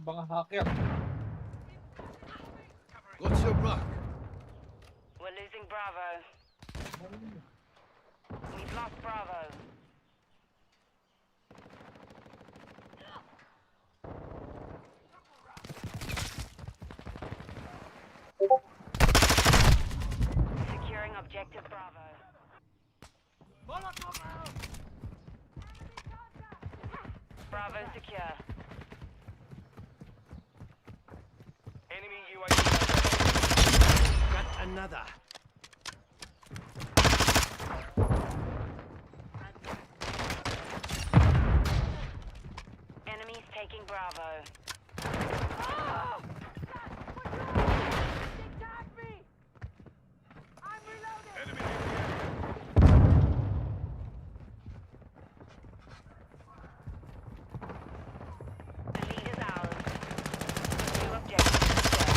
mga hacker. What's your mark? We're losing Bravo. We've lost Bravo. Securing objective Bravo. Bravo secure. Enemy UAV. Got another. Enemies taking Bravo. Enemy The lead is ours. New objective secure.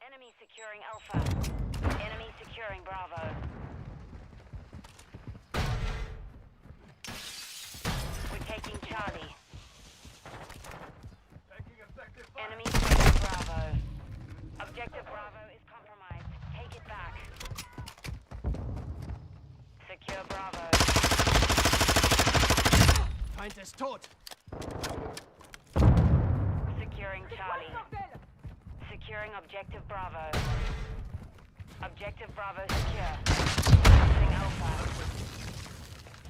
Enemy securing Alpha. Enemy securing Bravo. We're taking Charlie. taking effective fire. Enemy taking Bravo. Objective Bravo is compromised. Take it back. Secure Bravo. Feind ist tot. Securing Charlie. Securing Objective Bravo. Objective Bravo secure. Losing Alpha.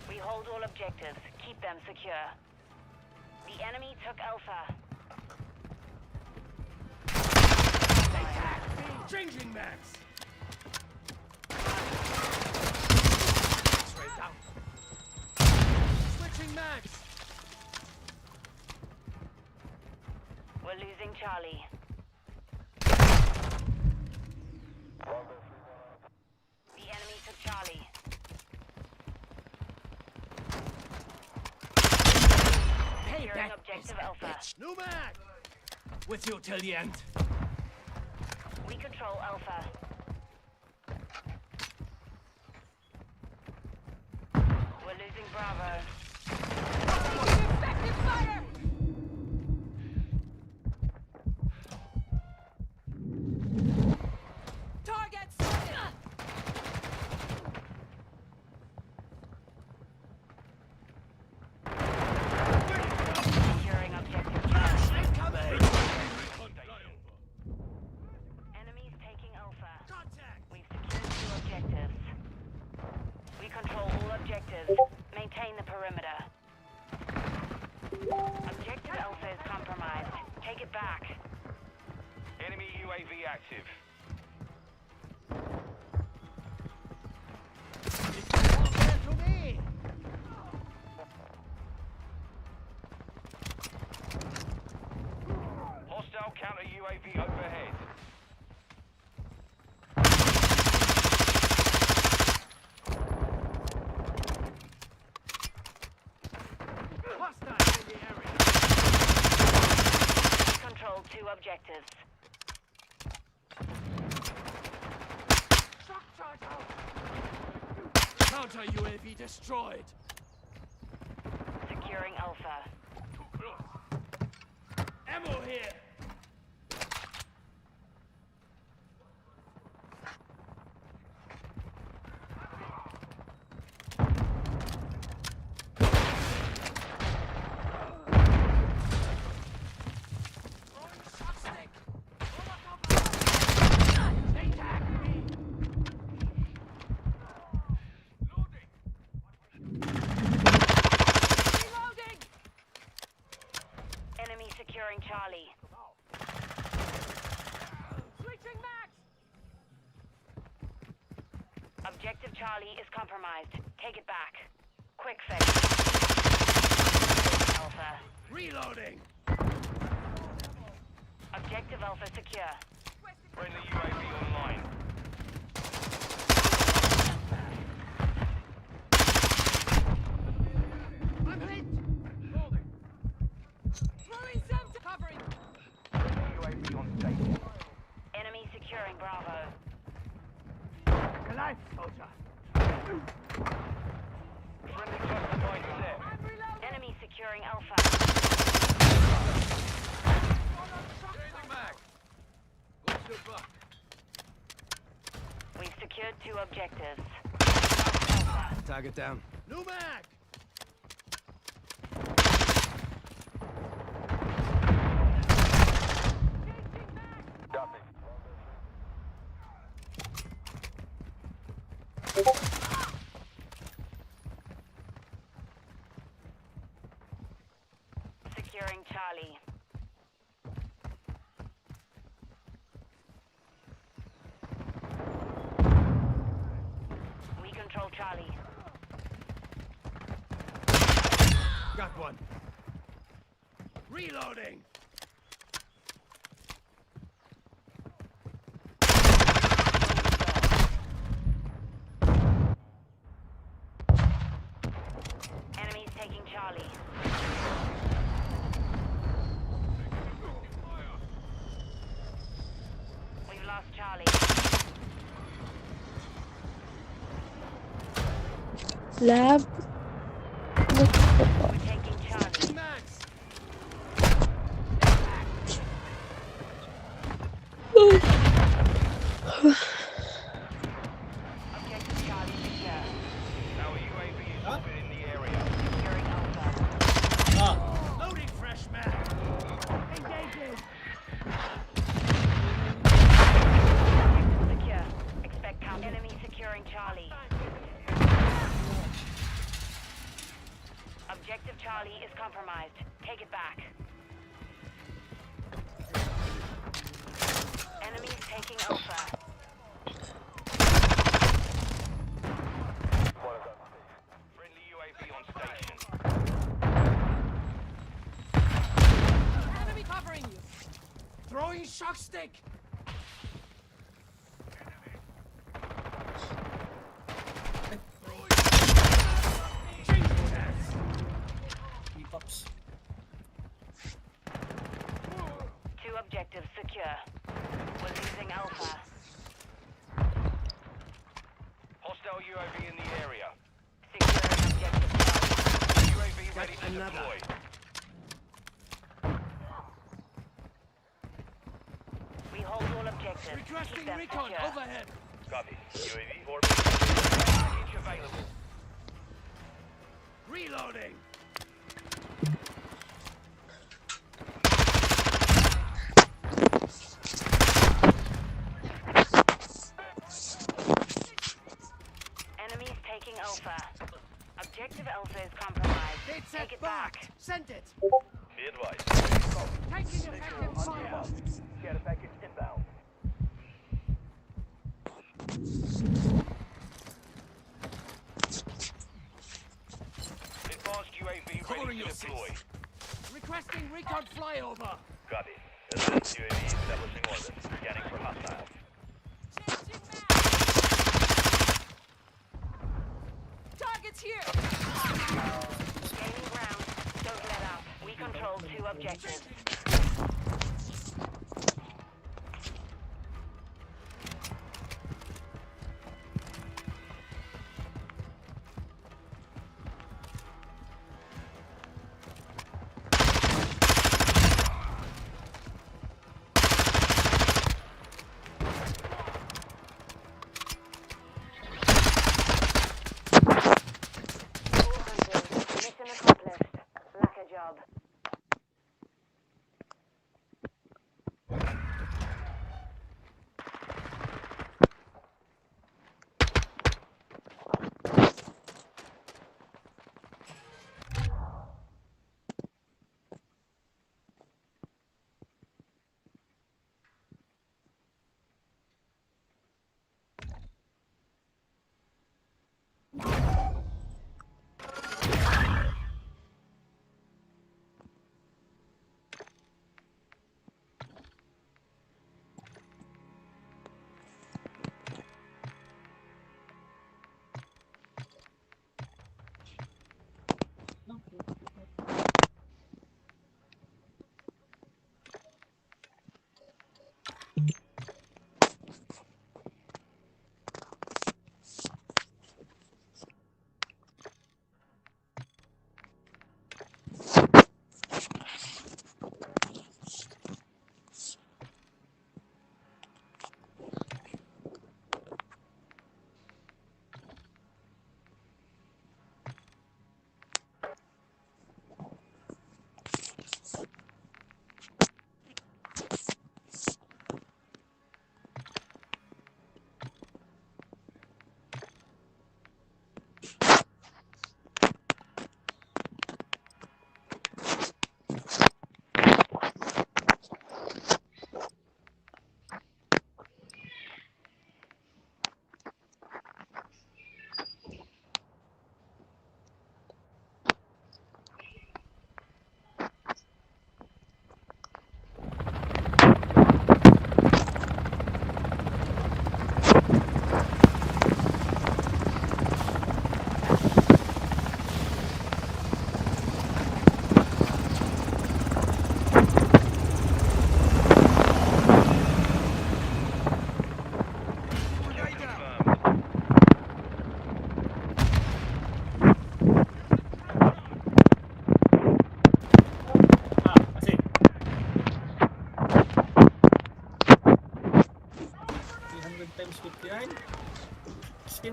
We hold all objectives. Keep them secure. The enemy took Alpha. Changing mags. Straight down. Switching mags. We're losing Charlie. The enemy took Charlie. Hey, Securing that Objective is a Alpha. bitch. New mag. With you till the end. We control Alpha. We're losing Bravo. Effective fire! Target spotted! Securing objective Charlie. Incoming. Enemies taking Alpha. Contact. We've secured 2 objectives. We control all objectives. Maintain the perimeter. Objective Alpha is compromised. Take it back. Enemy UAV active. To me. Hostile counter UAV overhead. Hostiles in the area. Control 2 objectives. Shock charge out. Counter UAV destroyed. Securing Alpha. Ammo here. Enemy securing Charlie. Switching max! Objective Charlie is compromised. Take it back. Quick fix. Alpha. Reloading. Objective Alpha secure. Friendly UAV online. I'm hit. Throwing some covering. UAV on station. Enemy securing Bravo. Alive, soldier. Friendly cluster mine set. Securing Alpha. Changing mag. What's your buck? We've secured 2 objectives. Target down. New mag. Securing Charlie. We control Charlie. Got one. Reloading. Enemies taking Charlie. We've lost Charlie. Lab. We're taking Charlie. Max. Objective Charlie secure. Our UAV is orbiting the area. Securing Alpha. Loading fresh mag. Engaging. Objective secure. Expect count. Enemy securing Charlie. Objective Charlie is compromised. Take it back. Enemies taking Alpha. Friendly UAV on station. Enemy covering you. Throwing shock stick. Ups. 2 objectives secure. We're losing Alpha. Hostile UAV in the area. Securing objective Charlie. UAV ready to another. deploy. We hold all objectives. Keep Requesting them recon secure. overhead. Copy. UAV orbiting. Package available. Reloading. Enemies taking Alpha. Objective Alpha is compromised. It's Take it back. back. Send it. Be advised. Taking effective fire. Get a package inbound. Advanced UAV Covering ready to your deploy. Requesting recon flyover. Copy. Advanced UAV establishing orbit. Scanning for hostiles. Targets here. Gaining ground. Don't let up. We control 2 objectives. Mission accomplished. Lack a job.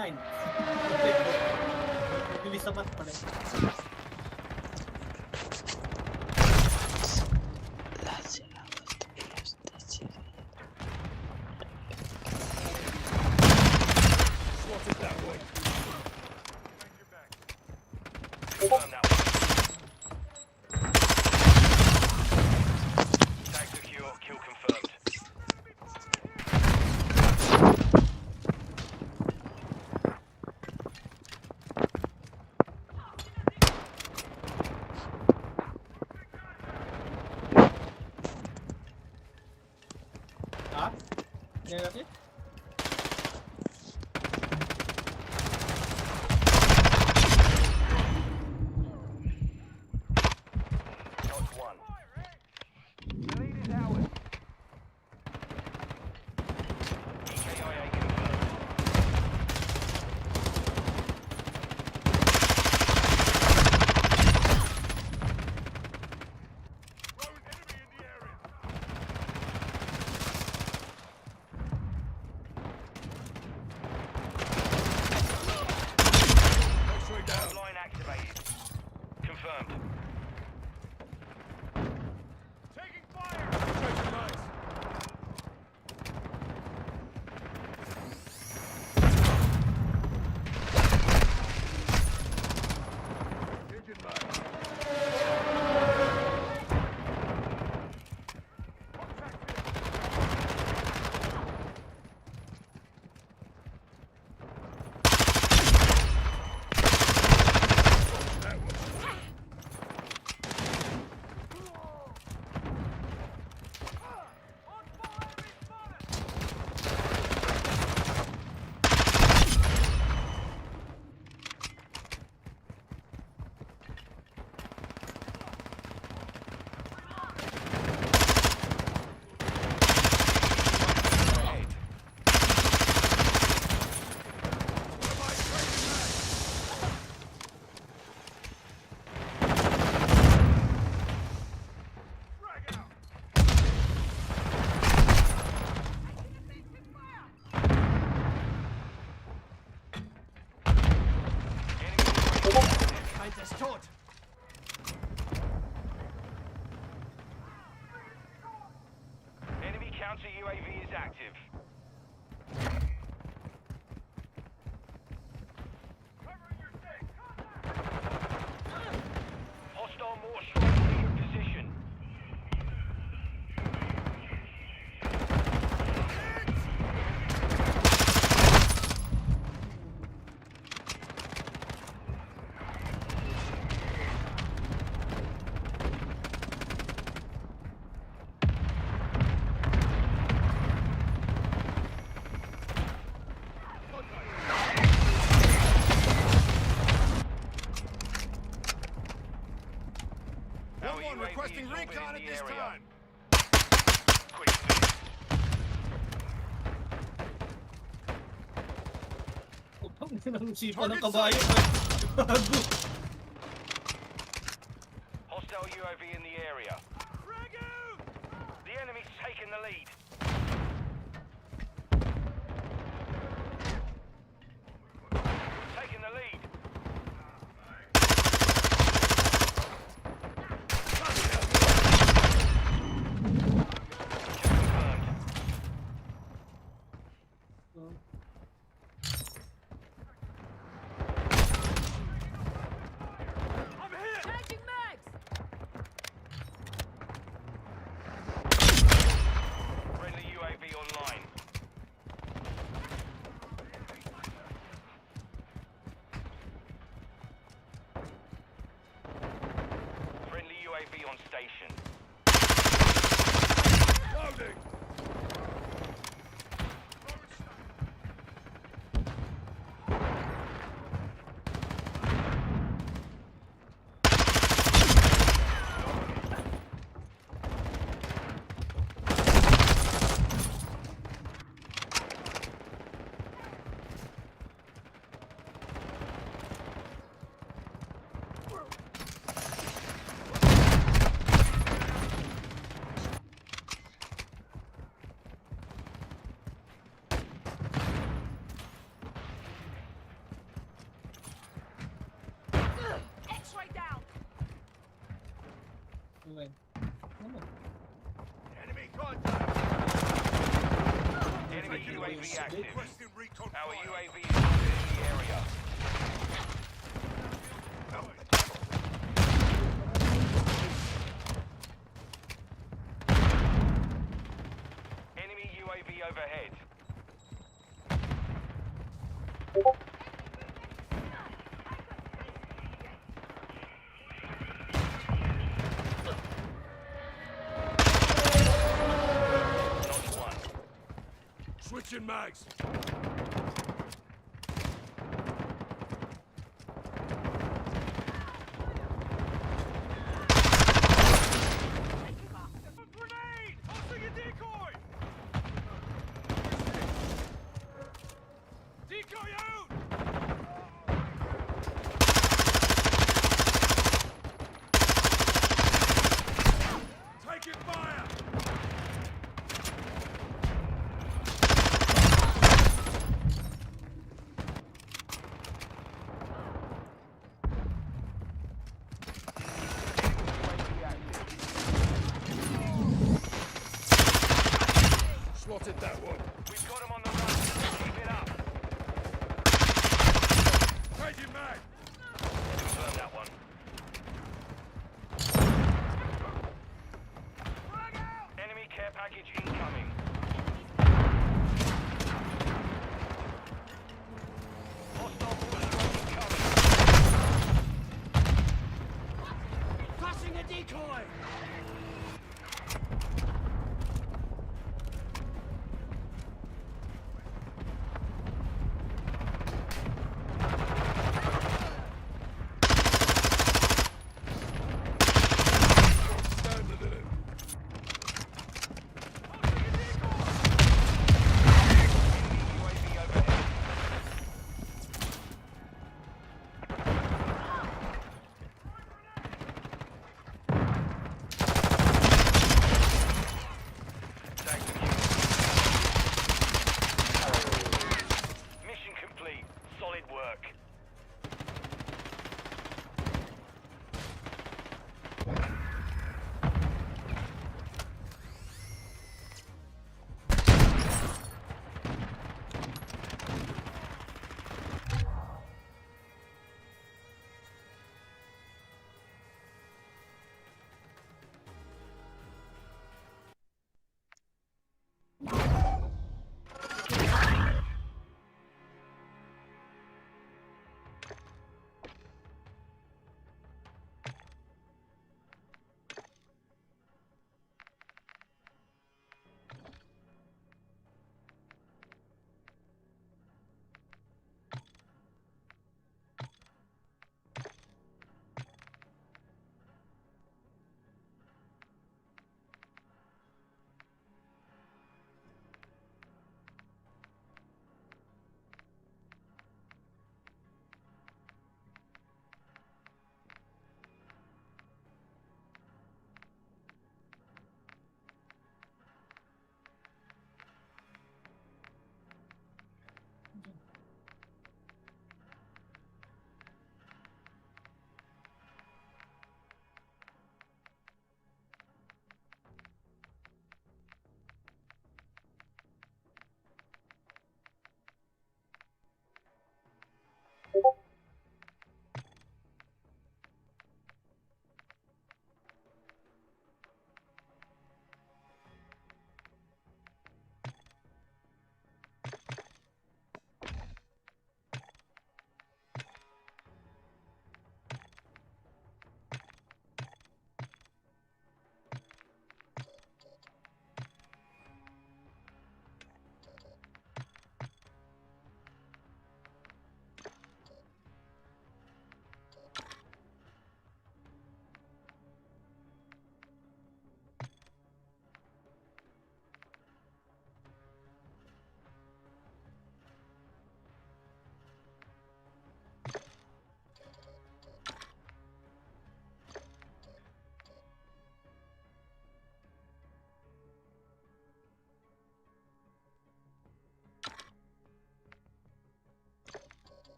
9. Bilis sa mat pala. Spotted that way. Confirm that one. Tag secure, kill confirmed. Ha? Yan natin? Shots one. The lead is ours. EKIA confirmed. X-ray down. Line activated. Confirmed. Taking fire. Taking nice. Engine mine. Find this tot. Enemy counter UAV is active. Hostile more strongly in position. Our One UAV requesting is orbiting recon at the this area. time. Quick fix. Upang sipa ng kabayo. Bago. Hostile UAV in the area. The enemy's taken the lead. Taking the lead. Confirmed. I'm hit. Changing mags! Friendly UAV online. Friendly UAV on station. Loading. Okay. Ano? Enemy contact. Enemy UAV active. Requesting recon Our fire. UAV is in the area. Enemy UAV overhead. Notch one. Switching mags. Grenade! Tossing a decoy! Decoy out! Taking fire!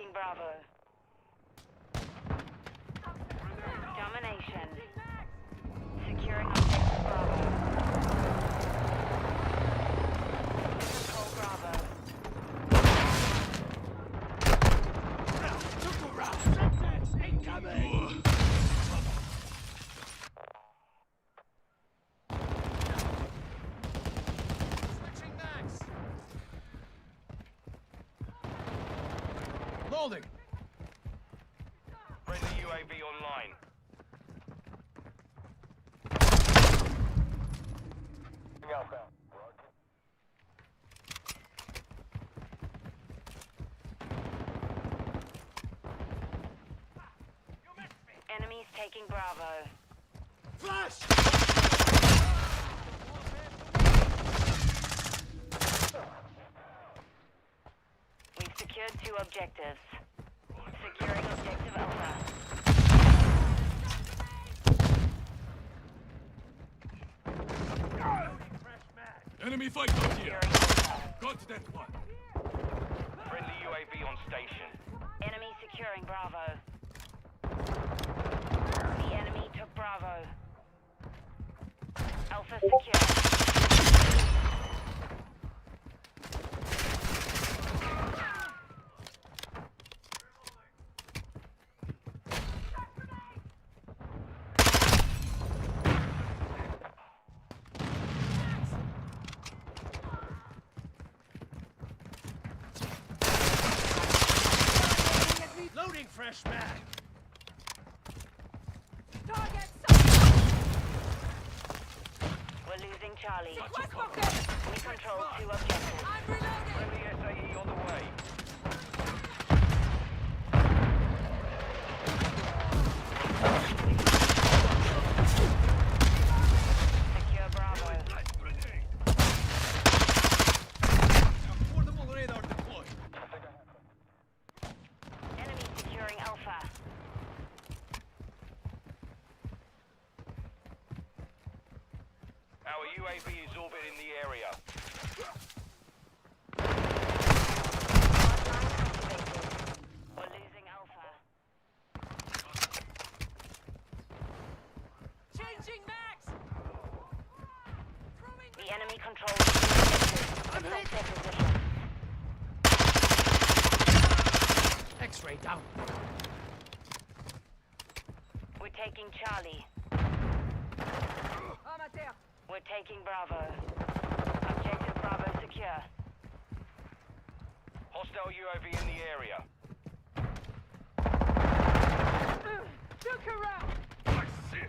taking Bravo. Domination. Securing objective Bravo. Control Bravo. Incoming! Switching max! Loading! Friendly UAV online. Enemies taking Bravo. Flash! We've secured 2 objectives. Securing objective Alpha. Enemy fighter here! Securing Alpha. Got that one! Friendly UAV on station. Enemy securing Bravo. The enemy took Bravo. Alpha secure. Loading fresh mag! We're losing Charlie. Got you covered. We control 2 objectives. Friendly SAE on the way. Secure Bravo. Portable radar deployed. Enemy securing Alpha. Our UAV is orbiting the area. Hardline activated. We're losing Alpha. Changing max! The enemy controls 2 objectives. Protect their position. X-ray down. We're taking Charlie. We're taking Bravo. Objective Bravo secure. Hostile UAV in the area. I see.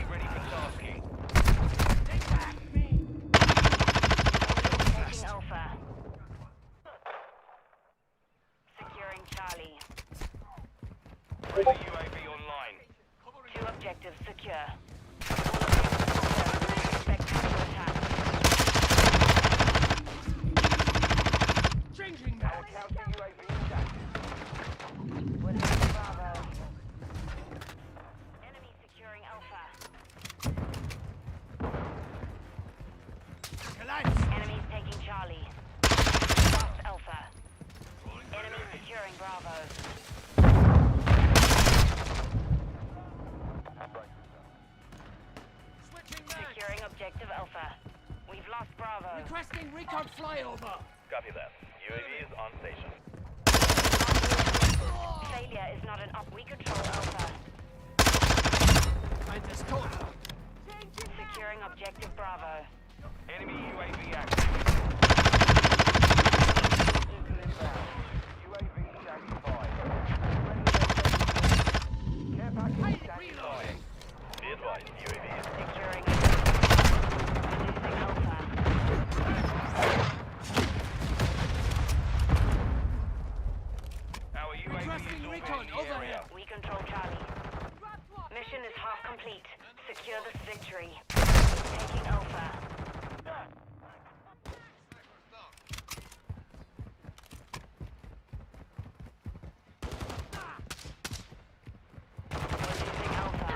Ready for tasking. Taking Alpha. Securing Charlie. Friendly UAV online. 2 objectives secure. Expect counterattack. Changing max! We're losing Bravo. Enemy securing Alpha. Collapse! Enemies taking Charlie. Lost Alpha. Enemy securing Bravo. Switching max! Securing objective Alpha. We've lost Bravo. Requesting recon flyover! Copy that. UAV is on station. Failure is not an op. We control Alpha. I just told you. Securing objective Bravo. Enemy UAV active. UAV standing by. Care package standing by. Be advised, UAV is Securing. Losing Alpha. Our UAV is Requesting recon orbiting the area. overhead. We control Charlie. Mission is half complete. Secure this victory. Taking Alpha. We're losing Alpha.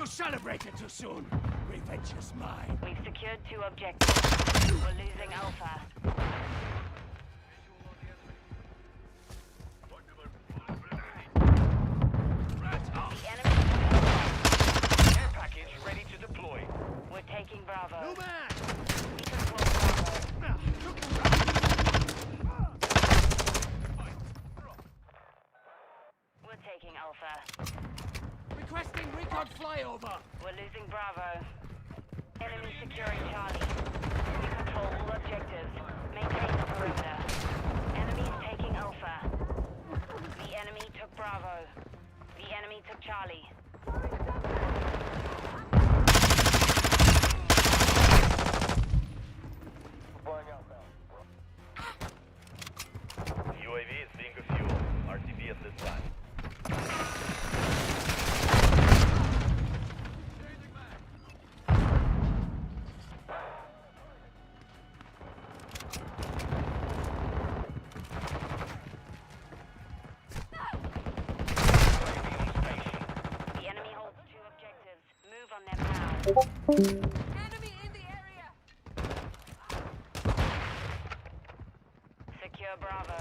You celebrated too soon. Revenge is mine. We've secured 2 objectives. We're losing Alpha. The enemy Care package ready to deploy. We're taking Bravo. No man! We control Bravo. We're taking Alpha. Requesting recon flyover. We're losing Bravo. Enemy securing Charlie. We control all objectives. Maintain the perimeter. Enemies taking Alpha. The enemy took Bravo. The enemy took Charlie. UAV is being refueled. RTB at this time. The enemy holds 2 objectives. Move on them now. Enemy in the area! Secure Bravo.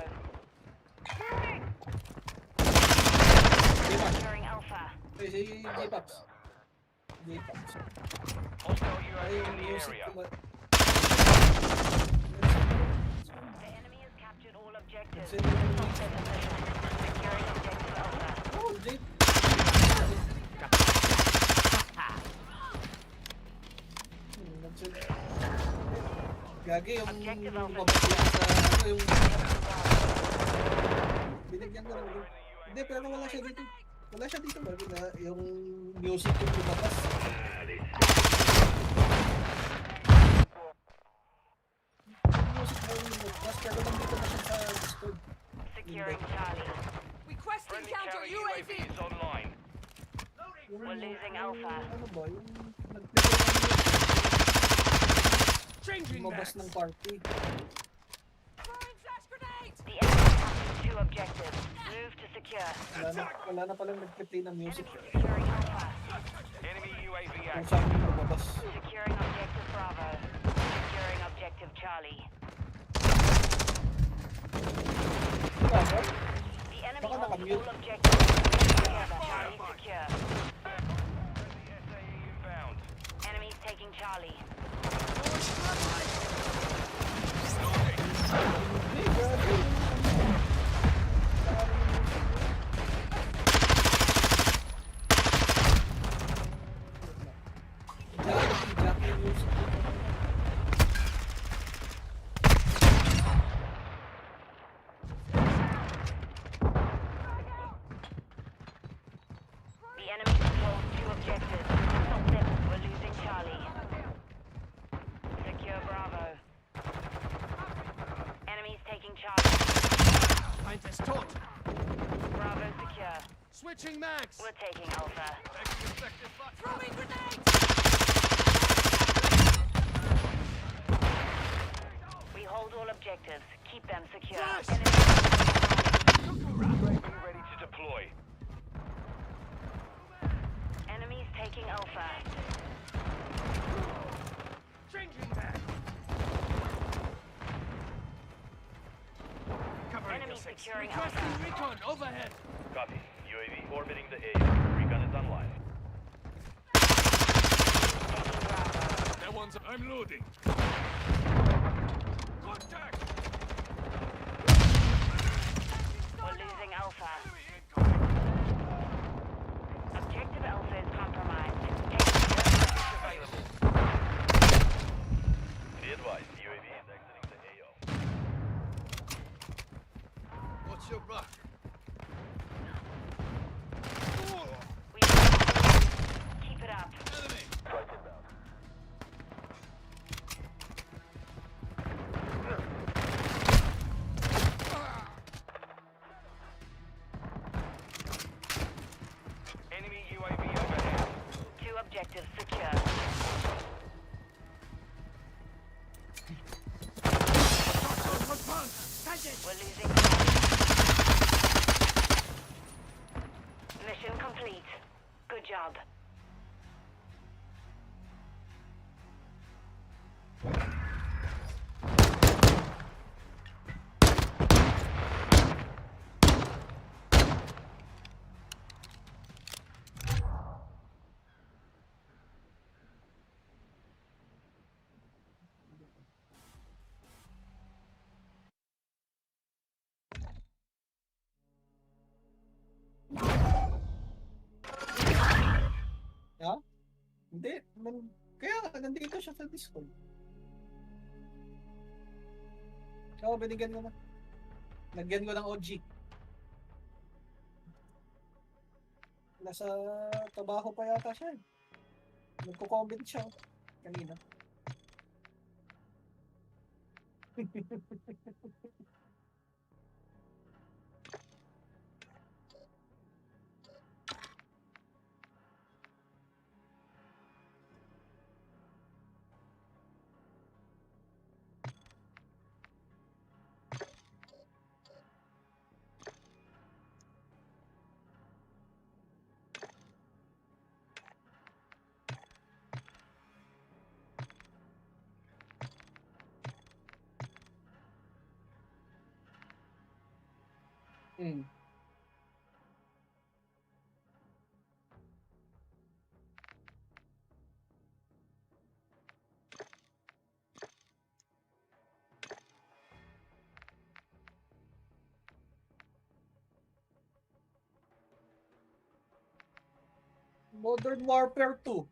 Securing Alpha. Si J-Pops. J-Pops. Hostile Ay, UAV yung in the music area. ko ba? The enemy has captured all objectives. Sino yung Stop their position. Securing objective Alpha. Oh, J. Gagi yung Objective Alpha. mabagyan sa ano yung Bravo. binigyan ko lang. Hindi, pero wala siya dito. Wala siya dito. Bago na yung music yung lumabas. Yung music na yung lumabas. Pero nandito na siya sa Discord. Securing Charlie. Requesting Friendly counter counter UAV. UAV is online. We're losing Alpha. Ano ba? Yung nagpipil Changing lumabas max. ng party. Throwing flash grenades. The enemy captured 2 objectives. Move to secure. Wala na palang nagpiplay ng music. Enemy securing Alpha. Enemy UAV Kung active. saan yung lumabas. Securing objective Bravo. Securing objective Charlie. Wala ba? The enemy Baka holds nakamute. all objectives. Together, Charlie secure. Friendly SAE inbound. Enemies taking Charlie. Hey, grabe. Jackie music. The enemy controls 2 objectives. Stop them. We're losing Charlie. Secure Bravo. Enemies taking Charlie. Find is taught. Bravo secure. Switching max. We're taking Alpha. Throwing grenades. We hold all objectives. Keep them secure. Flash! Enemy- Ready to deploy. Enemies taking Alpha. Changing max. Covering Enemy the 6. securing Requesting Alpha. recon overhead. Copy. UAV orbiting the AO. Recon is online. Taking Bravo. That one's. I'm loading. Contact. We're losing Alpha. Objective Alpha is compromised. Available. Be advised, UAV is exiting the AO. What's your back? We keep it up. Enemy UAV overhead. 2 objectives secure. We're losing. Mission complete. Good job. Ha? Hindi. Kaya nandito siya sa Discord. Oo, binigyan ko na. Lagyan ko ng OG. Nasa trabaho pa yata siya eh. Nagko-comment siya kanina. Hmm. Modern Warfare 2.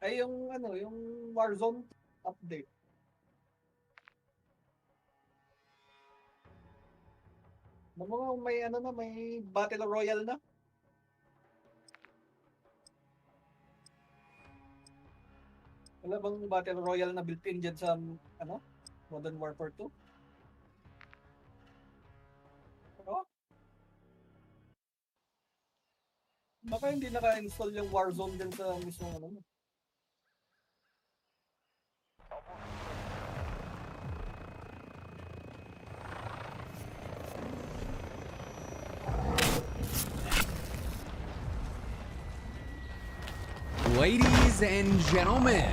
Ay yung ano, yung Warzone update. May ano na, may Battle Royale na. Wala bang Battle Royale na built-in dyan sa ano? Modern Warfare 2? Oh? Baka hindi naka-install yung Warzone din sa mismong ano mo. Ladies and gentlemen,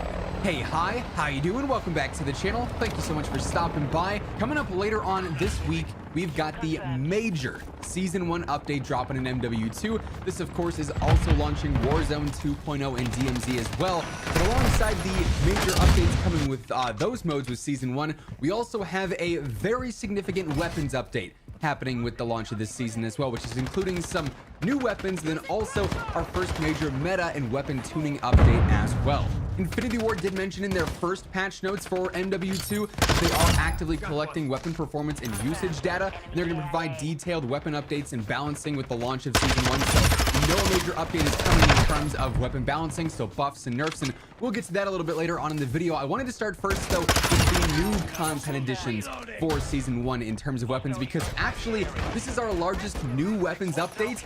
hey, hi, how you doing? Welcome back to the channel. Thank you so much for stopping by. Coming up later on this week, we've got the major Season 1 update dropping in MW2. This, of course, is also launching Warzone 2.0 and DMZ as well. But alongside the major updates coming with those modes with Season 1, we also have a very significant weapons update happening with the launch of this season as well, which is including some new weapons, and then also our first major meta and weapon tuning update as well. Infinity Ward did mention in their first patch notes for MW2 that they are actively collecting weapon performance and usage data, and they're going to provide detailed weapon updates and balancing with the launch of Season 1. So we know a major update is coming in terms of weapon balancing, so buffs and nerfs, and we'll get to that a little bit later on in the video. I wanted to start first, though, with the new content additions for Season 1 in terms of weapons, because actually, this is our largest new weapons update,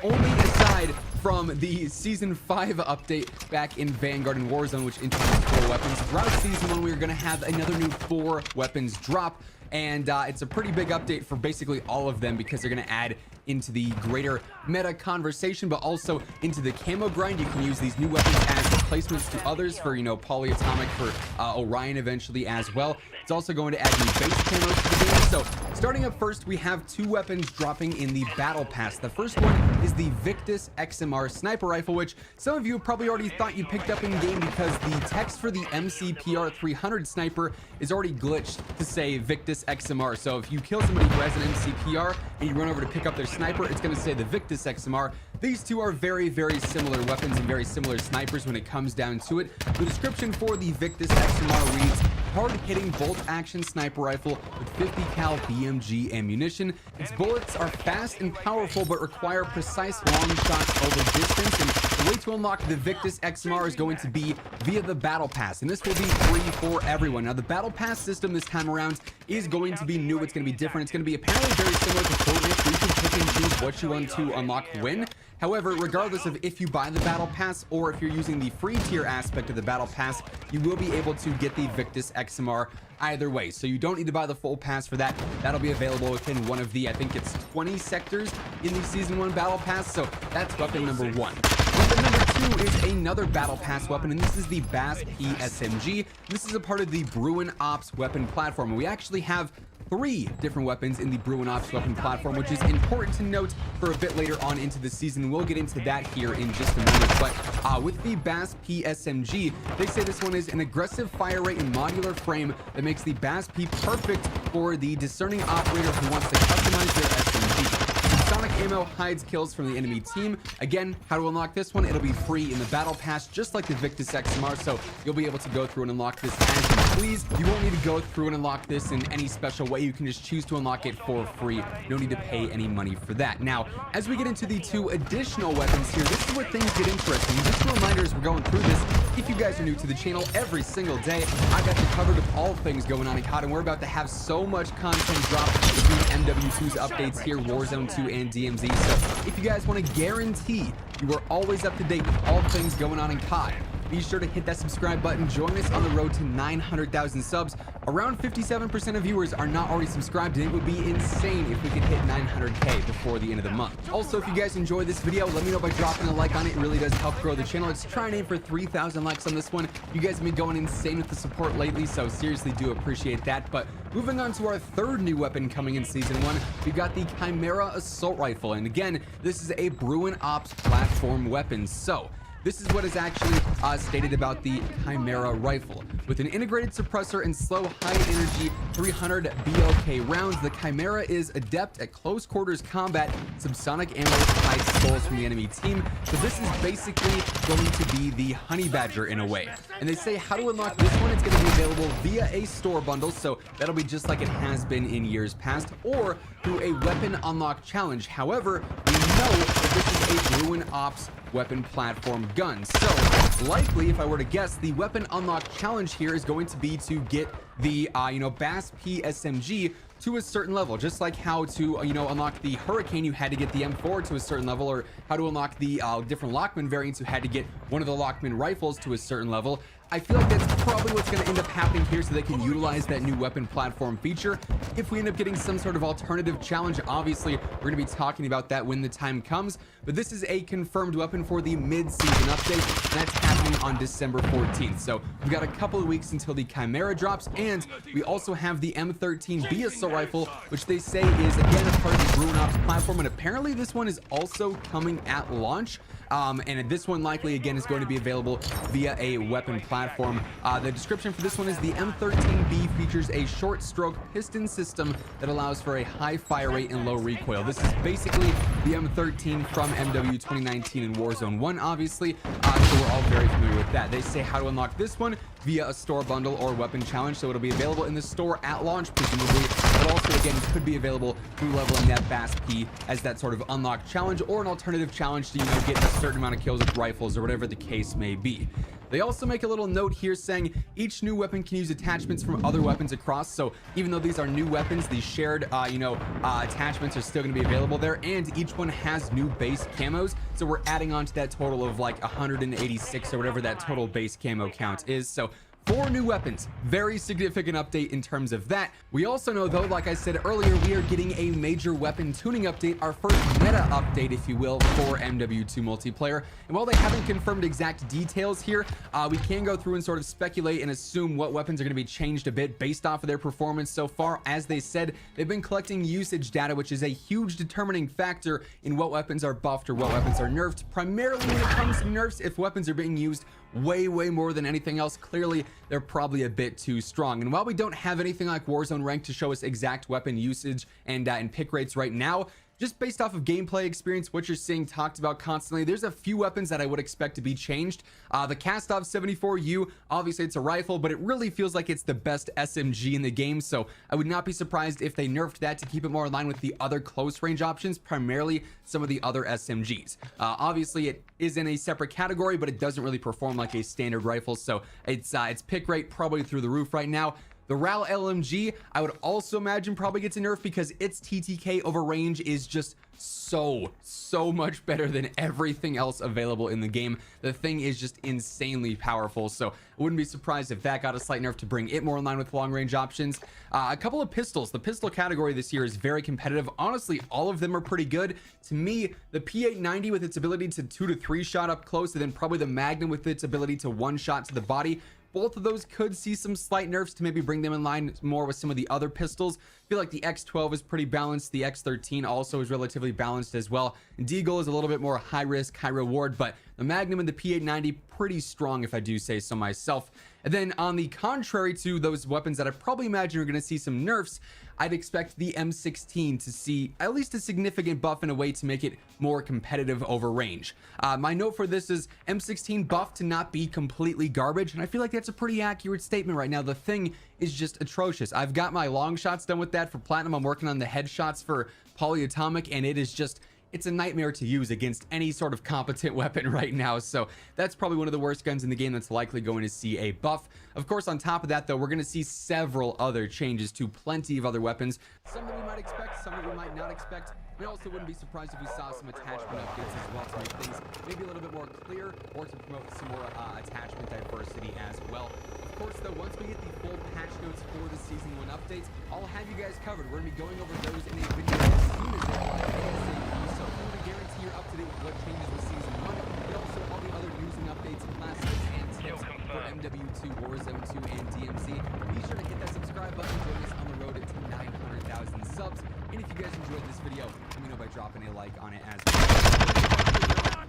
only aside from the Season 5 update back in Vanguard and Warzone, which introduced 4 weapons. Throughout Season 1, we're going to have another new 4 weapons drop, and it's a pretty big update for basically all of them, because they're going to add into the greater meta conversation, but also into the camo grind. You can use these new weapons as replacements to others for, you know, polyatomic for Orion eventually as well. It's also going to add new base camos to the game. So starting up first, we have 2 weapons dropping in the battle pass. The first one is the Victus XMR sniper rifle, which some of you probably already thought you picked up in game, because the text for the MCPR 300 sniper is already glitched to say Victus XMR. So if you kill somebody who has an MCPR and you run over to pick up their sniper, it's going to say the Victus XMR. These two are very, very similar weapons and very similar snipers when it comes down to it. The description for the Victus XMR reads, hard-hitting bolt-action sniper rifle with 50 cal BMG ammunition. Its bullets are fast and powerful, but require precise long shots over distance. And the way to unlock the Victus XMR is going to be via the Battle Pass, and this will be free for everyone. Now, the Battle Pass system this time around is going to be new. It's going to be different. It's going to be apparently very similar to Fortnite, where you can pick and choose what you want to unlock when. However, regardless of if you buy the Battle Pass or if you're using the free tier aspect of the Battle Pass, you will be able to get the Victus XMR either way. So you don't need to buy the full pass for that. That'll be available within one of the, I think it's 20 sectors in the Season 1 Battle Pass. So that's weapon number 1. Weapon number 2 is another battle pass weapon, and this is the BAS-P SMG. This is a part of the Bruin Ops weapon platform, and we actually have 3 different weapons in the Bruin Ops weapon platform, which is important to note for a bit later on into the season. We'll get into that here in just a moment. But with the BAS-P SMG, they say this one is an aggressive fire rate and modular frame that makes the BAS-P perfect for the discerning operator who wants to customize their SMG. Sonic ammo hides kills from the enemy team. Again, how to unlock this one? It'll be free in the battle pass, just like the Victus XMR, so you'll be able to go through and unlock this as you please. You won't need to go through and unlock this in any special way. You can just choose to unlock it for free. You don't need to pay any money for that. Now, as we get into the 2 additional weapons here, this is where things get interesting. Just a reminder as we're going through this, if you guys are new to the channel, every single day, I got you covered with all things going on in COD, and we're about to have so much content drop between MW2's updates here, Warzone 2 and DMZ. So if you guys want to guarantee you are always up to date with all things going on in COD, be sure to hit that subscribe button. Join us on the road to 900,000 subs. Around 57% of viewers are not already subscribed, and it would be insane if we could hit 900K before the end of the month. Also, if you guys enjoy this video, let me know by dropping a like on it. It really does help grow the channel. Let's try and aim for 3,000 likes on this one. You guys have been going insane with the support lately, so seriously do appreciate that. But moving on to our 3rd new weapon coming in Season 1, we've got the Chimera Assault Rifle. And again, this is a Bruin Ops platform weapon. So this is what is actually stated about the Chimera rifle. With an integrated suppressor and slow high-energy 300 BOK rounds, the Chimera is adept at close quarters combat, subsonic ammo hides skulls from the enemy team. So this is basically going to be the Honey Badger in a way. And they say how to unlock this one. It's going to be available via a store bundle, so that'll be just like it has been in years past, or through a weapon unlock challenge. However, we know that this is a Bruin Ops weapon platform gun. So likely, if I were to guess, the weapon unlock challenge here is going to be to get the BAS-P SMG to a certain level, just like how to unlock the Hurricane, you had to get the M4 to a certain level, or how to unlock the different Lockman variants, you had to get one of the Lockman rifles to a certain level. I feel like that's probably what's going to end up happening here, so they can utilize that new weapon platform feature. If we end up getting some sort of alternative challenge, obviously we're going to be talking about that when the time comes. But this is a confirmed weapon for the mid-season update, and that's happening on December 14th. So we've got a couple of weeks until the Chimera drops, and we also have the M13B assault rifle, which they say is again a part of the Bruin Ops platform, and apparently this one is also coming at launch. And this one likely again is going to be available via a weapon platform. The description for this one is the M13B features a short stroke piston system that allows for a high fire rate and low recoil. This is basically the M13 from MW 2019 and Warzone 1, obviously, so we're all very familiar with that. They say how to unlock this one via a store bundle or weapon challenge, so it'll be available in the store at launch presumably, but also again could be available through leveling that BAS-P as that sort of unlock challenge, or an alternative challenge to get a certain amount of kills with rifles or whatever the case may be. They also make a little note here saying each new weapon can use attachments from other weapons across. So even though these are new weapons, these shared, attachments are still going to be available there. And each one has new base camos. So we're adding on to that total of like 186 or whatever that total base camo count is. So 4 new weapons, very significant update in terms of that. We also know though, like I said earlier, we are getting a major weapon tuning update, our first meta update, if you will, for MW2 multiplayer. And while they haven't confirmed exact details here, we can go through and sort of speculate and assume what weapons are going to be changed a bit based off of their performance so far. As they said, they've been collecting usage data, which is a huge determining factor in what weapons are buffed or what weapons are nerfed. Primarily when it comes to nerfs, if weapons are being used way more than anything else, clearly they're probably a bit too strong. And while we don't have anything like Warzone Rank to show us exact weapon usage and pick rates right now, just based off of gameplay experience, what you're seeing talked about constantly, there's a few weapons that I would expect to be changed. The Kastov 74U, obviously it's a rifle, but it really feels like it's the best SMG in the game, so I would not be surprised if they nerfed that to keep it more in line with the other close range options, primarily some of the other SMGs. Obviously it is in a separate category, but it doesn't really perform like a standard rifle, so its pick rate probably through the roof right now. The RAL LMG, I would also imagine probably gets a nerf because its TTK over range is just so much better than everything else available in the game. The thing is just insanely powerful, so I wouldn't be surprised if that got a slight nerf to bring it more in line with long range options. A couple of pistols. The pistol category this year is very competitive. Honestly, all of them are pretty good. To me, the P890 with its ability to 2 to 3 shot up close, and then probably the Magnum with its ability to 1 shot to the body. Both of those could see some slight nerfs to maybe bring them in line more with some of the other pistols. I feel like the X12 is pretty balanced. The X13 also is relatively balanced as well. Deagle is a little bit more high risk, high reward, but the Magnum and the P890 pretty strong if I do say so myself. And then on the contrary to those weapons that I probably imagine are going to see some nerfs, I'd expect the M16 to see at least a significant buff in a way to make it more competitive over range. My note for this is M16 buff to not be completely garbage, and I feel like that's a pretty accurate statement right now. The thing is just atrocious. I've got my long shots done with that for platinum. I'm working on the headshots for polyatomic, and it is just, it's a nightmare to use against any sort of competent weapon right now. So that's probably one of the worst guns in the game that's likely going to see a buff. Of course, on top of that, though, we're going to see several other changes to plenty of other weapons. Some that we might expect, some that we might not expect. We also wouldn't be surprised if we saw some attachment updates as well to make things maybe a little bit more clear or to promote some more attachment diversity as well. Of course, though, once we get the full patch notes for the Season 1 updates, I'll have you guys covered. We're going to be going over those in a video as soon as they're live ASAP. So if you want to guarantee you're up to date with what changes with Season 1, but also all the other news and updates, class tips, and tips for MW2, Warzone 2, and DMC, be sure to hit that subscribe button and join us on the road to 900,000 subs. And if you guys enjoyed this video, let me know by dropping a like on it as well.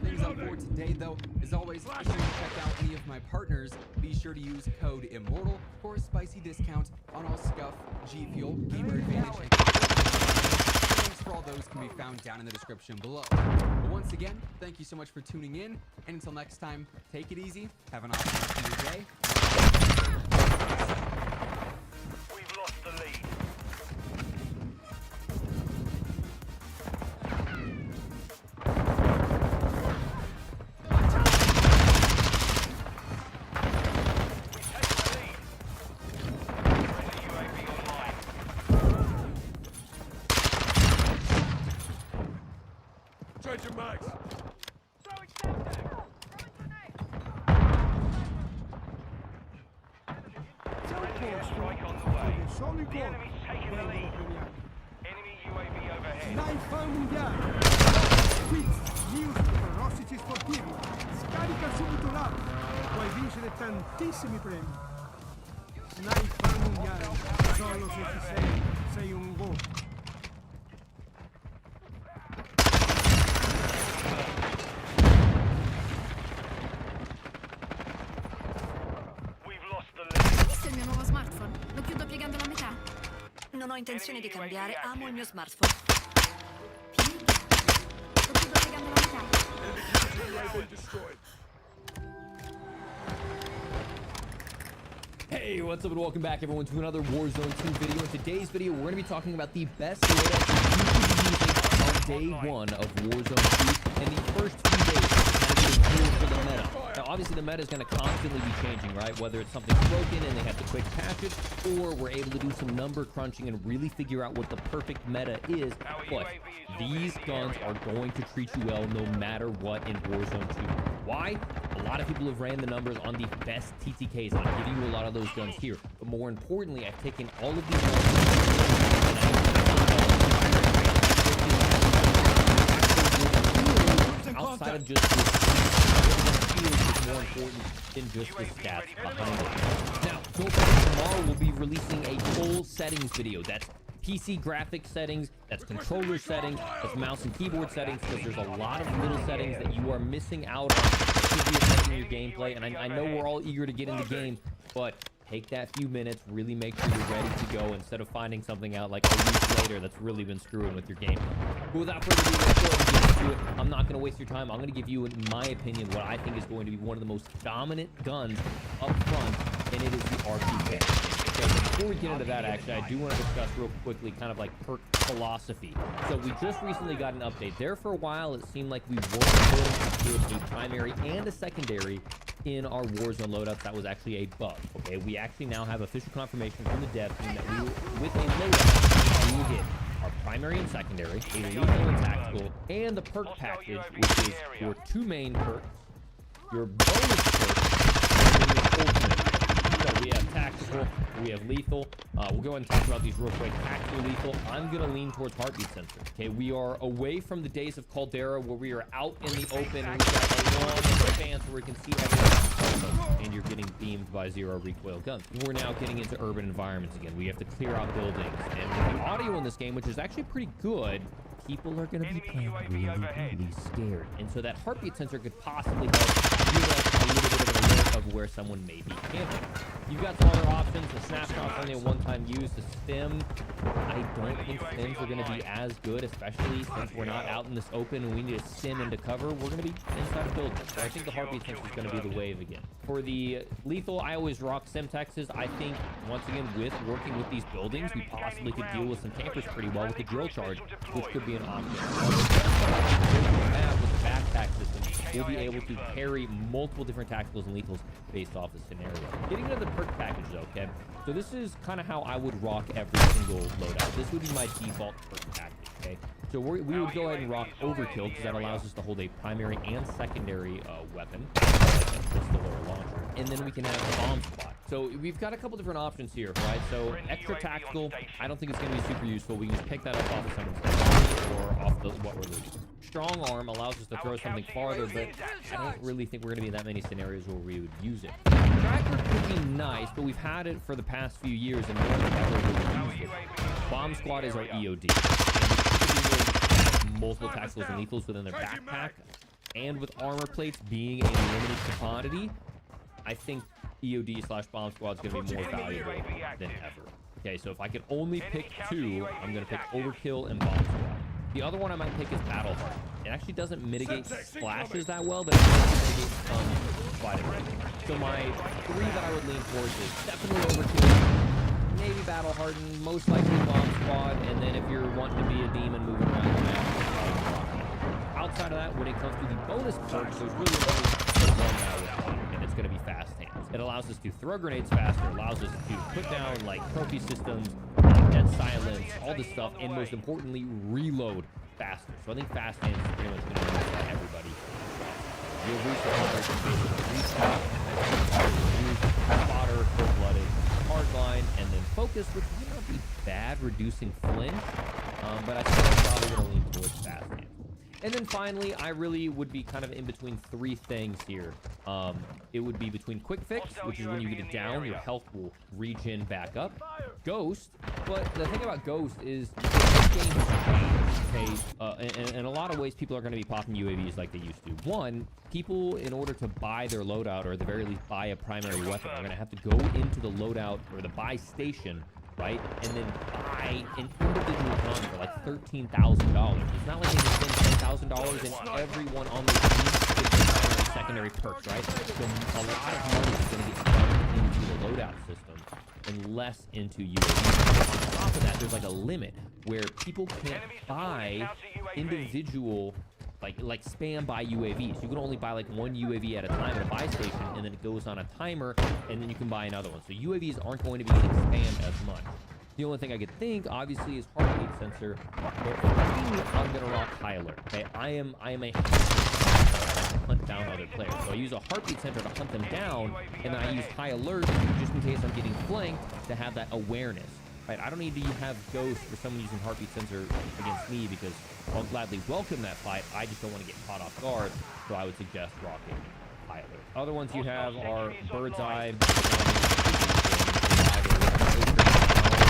Things up for today, though, as always, be sure to check out any of my partners. Be sure to use code IMMORTAL for a spicy discount on all Scuff, G Fuel, Gamer Advantage, and links for all those can be found down in the description below. But once again, thank you so much for tuning in, and until next time, take it easy, have an awesome rest of your day. We've lost the lead. Change your mags. Strike on the way. The enemy's taking the lead. Enemy UAV overhead. Sniper mondiale! Quiz, news, ferocity sportivi. Scarica subito l'app. Puoi vincere tantissimi premi. Sniper mondiale. Solo se ci sei un voto. We've lost the lead. Visto il mio nuovo smartphone? Lo chiudo piegando la metà? Non ho intenzione di cambiare, amo il mio smartphone. Lo chiudo piegando la metà. Destroyed. Hey, what's up and welcome back everyone to another Warzone 2 video. In today's video, we're going to be talking about the best data you should be using on day one of Warzone 2 and the first few days for the meta. Now, obviously, the meta is going to constantly be changing, right? Whether it's something broken and they have to quick patch it, or we're able to do some number crunching and really figure out what the perfect meta is. But these guns are going to treat you well no matter what in Warzone 2. Why? A lot of people have ran the numbers on the best TTKs, and I'm giving you a lot of those guns here. But more importantly, I've taken all of these outside of just is more important than just the stats behind it. Now, don't forget, tomorrow we'll be releasing a full settings video. That's PC graphics settings, that's controller settings, that's mouse and keyboard settings, because there's a lot of little settings that you are missing out on that could be affecting your gameplay. And I know we're all eager to get in the game, but take that few minutes, really make sure you're ready to go instead of finding something out like a week later that's really been screwing with your game. But without further ado, let's go ahead and get into it. I'm not going to waste your time. I'm going to give you, in my opinion, what I think is going to be one of the most dominant guns up front, and it is the RTX. Okay, before we get into that, actually, I do want to discuss real quickly kind of like perk philosophy. So we just recently got an update. There for a while, it seemed like we weren't going to get a primary and a secondary in our Warzone loadouts. That was actually a bug. Okay, we actually now have official confirmation from the dev team that we, with a loadout, we will get our primary and secondary, a lethal and tactical, and the perk package, which is your 2 main perks, your bonus perks, and your ultimate. So we have tactical, we have lethal. We'll go ahead and talk about these real quick. Tactical, lethal. I'm gonna lean towards heartbeat sensor. Okay, we are away from the days of Caldera where we are out in the open and we've got a long expanse where we can see everything, and you're getting beamed by 0 recoil guns. We're now getting into urban environments again. We have to clear out buildings, and with the audio in this game, which is actually pretty good, people are going to be playing really scared, and so that heartbeat sensor could possibly help give us a little bit of an alert of where someone may be camping. You've got some other options. The snapshot's only a one-time use. The stim, I don't think stims are going to be as good, especially since we're not out in this open and we need to stim into cover. We're going to be inside a building, so I think the heartbeat sensor is going to be the wave again. For the lethal, I always rock Semtexes. I think, once again, with working with these buildings, we possibly could deal with some campers pretty well with the drill charge, which could be an option. With the backpack system, we'll be able to carry multiple different tacticals and lethals based off the scenario. Getting into the perk package though, okay? So this is kind of how I would rock every single loadout. This would be my default perk package, okay? So we would go ahead and rock Overkill because that allows us to hold a primary and secondary weapon, like a pistol or a launcher. And then we can have Bomb Squad. So we've got a couple different options here, right? So extra tactical, I don't think it's going to be super useful. We can just pick that up off of someone's head or off the what we're looting. Strong arm allows us to throw something farther, but I don't really think we're going to be in that many scenarios where we would use it. Tracker could be nice, but we've had it for the past few years and no one's ever really used it. Bomb Squad is our EOD. And multiple tacticals and lethals within their backpack, and with armor plates being a limited commodity, I think EOD/Bomb Squad is going to be more valuable than ever. Okay, so if I could only pick 2, I'm going to pick Overkill and Bomb Squad. The other one I might pick is Battle Hard. It actually doesn't mitigate splashes that well, but it does mitigate some quite a bit. So my 3 that I would lean towards is definitely Overkill, maybe Battle Hardened, most likely Bomb Squad, and then if you're wanting to be a demon moving around the map, outside of that, when it comes to the bonus perks, there's really only one that I would like, and it's going to be Fast Hands. It allows us to throw grenades faster, allows us to put down like trophy systems, dead silence, all this stuff, and most importantly, reload faster. So I think Fast Hands is pretty much going to be used by everybody. You'll reach spotter, full-blooded, hardline, and then focus, which might not be bad, reducing flinch, but I think I'm probably going to lean towards Fast Hands. And then finally, I really would be kind of in between 3 things here. It would be between Quick Fix, which is when you get it down, your health will regen back up. Ghost, but the thing about Ghost is this game has changed. Okay, in a lot of ways, people are going to be popping UAVs like they used to. One, people, in order to buy their loadout, or at the very least buy a primary weapon, are going to have to go into the loadout or the buy station, right, and then buy an individual gun for like $13,000. It's not like they can spend $10,000 and everyone on the team gets the primary and secondary perks, right? So a lot of money is going to get dumped into the loadout system and less into UAVs. On top of that, there's like a limit where people can't buy individual like spam buy UAVs. You can only buy like 1 UAV at a time at a buy station, and then it goes on a timer, and then you can buy another one. So UAVs aren't going to be getting spammed as much. The only thing I could think, obviously, is heartbeat sensor. But for me, I'm gonna rock high alert. Okay, I am a hunt down other players. So I use a heartbeat sensor to hunt them down, and then I use high alert just in case I'm getting flanked to have that awareness. Right, I don't need to have Ghost for someone using heartbeat sensor against me because I'll gladly welcome that fight. I just don't want to get caught off guard, so I would suggest rocking high alert. Other ones you have are Bird's Eye.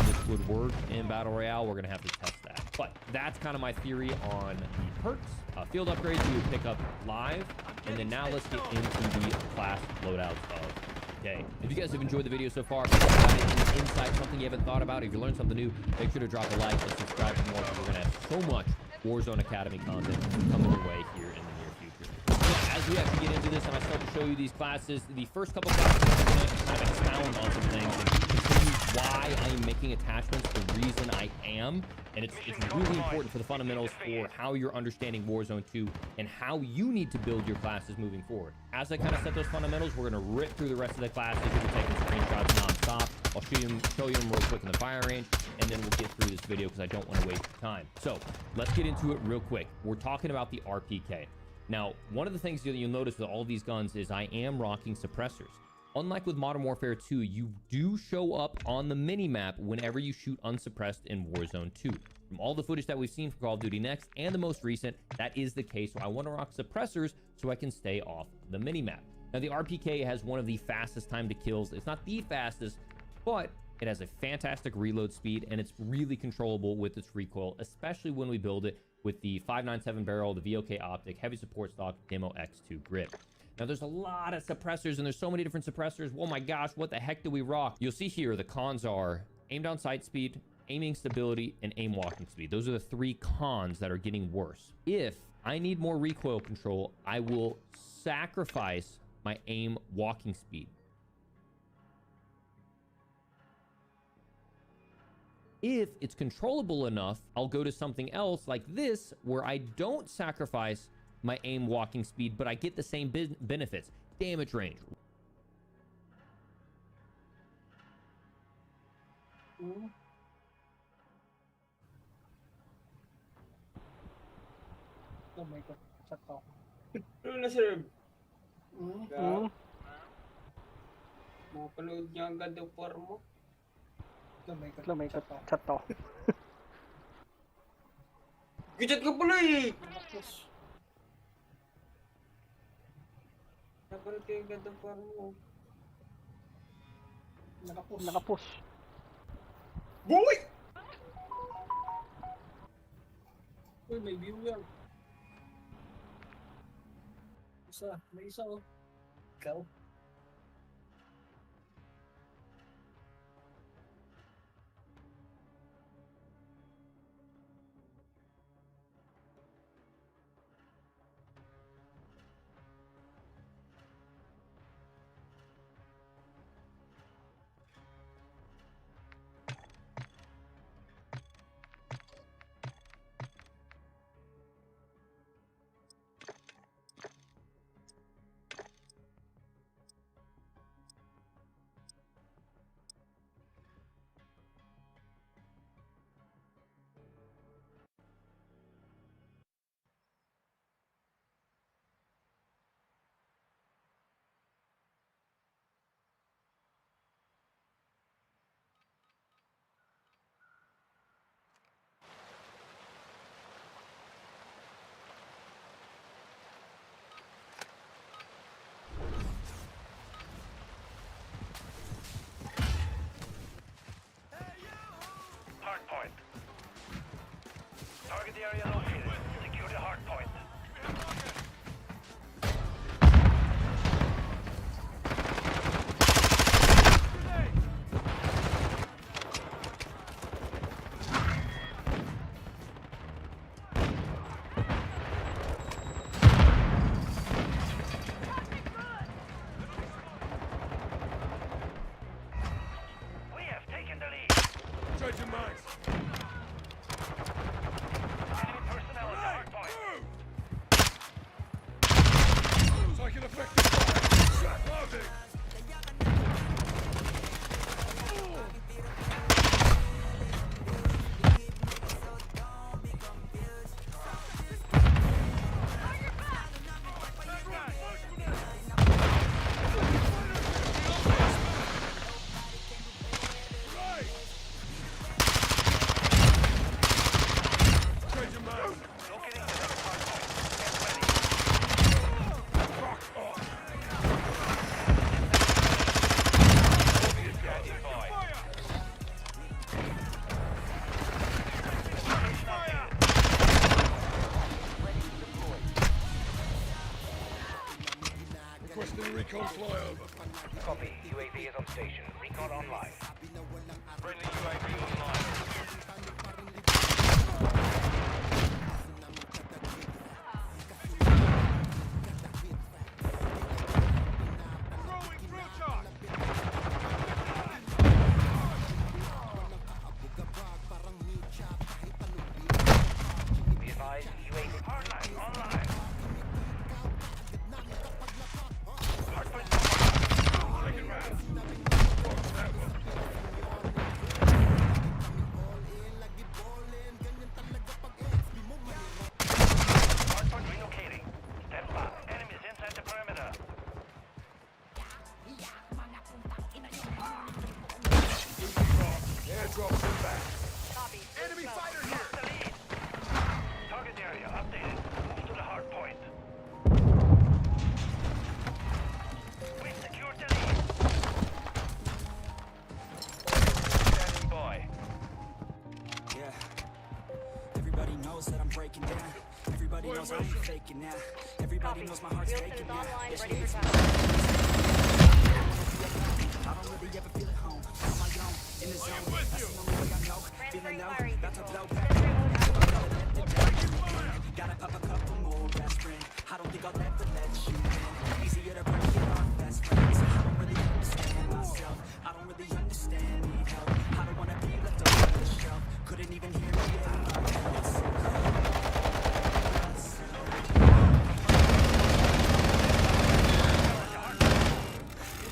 This would work in Battle Royale. We're going to have to test that. But that's kind of my theory on the perks. Field upgrades you would pick up live. And then now let's get into the class loadouts of today. If you guys have enjoyed the video so far, if you got any insight, something you haven't thought about, if you learned something new, make sure to drop a like and subscribe for more, because we're going to have so much Warzone Academy content coming your way here in the near future. So as we have to get into this, I'm time I start to show you these classes, the first couple classes I'm going to kind of expound on some things and tell you why I am making attachments, the reason I am. And it's really important for the fundamentals for how you're understanding Warzone 2 and how you need to build your classes moving forward. As I kind of set those fundamentals, we're going to rip through the rest of the classes. We'll be taking screenshots non-stop. I'll show you them real quick in the fire range, and then we'll get through this video because I don't want to waste time. So let's get into it real quick. We're talking about the RPK. Now, one of the things that you'll notice with all these guns is I am rocking suppressors. Unlike with Modern Warfare 2, you do show up on the mini-map whenever you shoot unsuppressed in Warzone 2. From all the footage that we've seen for Call of Duty Next and the most recent, that is the case. So I want to rock suppressors so I can stay off the mini-map. Now, the RPK has one of the fastest time to kills. It's not the fastest, but it has a fantastic reload speed, and it's really controllable with its recoil, especially when we build it with the 5.97 barrel, the VOK optic, heavy support stock, Demo X2 grip. Now, there's a lot of suppressors, and there's so many different suppressors. Oh my gosh, what the heck do we rock? You'll see here the cons are aim down sight speed, aiming stability, and aim walking speed. Those are the 3 cons that are getting worse. If I need more recoil control, I will sacrifice my aim walking speed. If it's controllable enough, I'll go to something else like this, where I don't sacrifice my aim walking speed, but I get the same benefits. Damage range. Oh my god, shut off. Ano na sir? Mapanood niya ang God of War mo? Oh my god, shut off. Gichat ka pala eh! Napanood ko yung God of War mo. Nakapush. Boy! Uy, may view yan. May isa oh. Ikaw? Hardpoint. Target area located. Secure the hardpoint. We have taken the lead. Changing mags. Enemy personnel at the hardpoint. Taking effective fire. Loading. Changing mags. Locating the next hardpoint. Get ready. Fuck off. Standing by. Requesting recon flyover. Copy. UAV is on station. Recon online. Friendly UAV online. Target area updated. Move to the hard point. We secured the lead. Standing by. Yeah. Everybody knows that I'm breaking down. Everybody knows I ain't faking now. Everybody knows my heart's faking now. Yeah, she hates me. I don't really ever feel at home. On my own, in the zone. That's the only way I know. Feeling low, about to blow back. Gotta pop a couple more aspirin. I don't think I'll ever let you in. Easier to break it off best friends. I don't really understand myself. I don't really understand, need help. I don't wanna be left on the shelf. Couldn't even hear me anymore. It's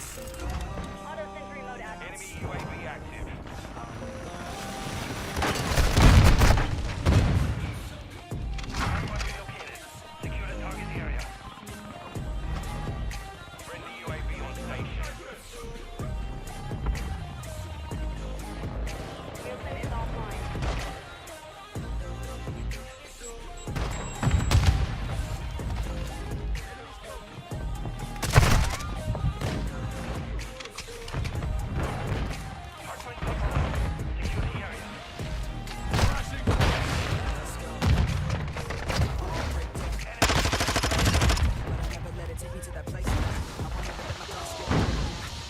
so Auto sentry mode active. Enemy UAV active. Hardpoint relocated. Secure the target area. Friendly UAV on station. Houston is offline. Hardpoint compromised. Secure the area. Never let it take me to that place. I wanna let my thoughts get out.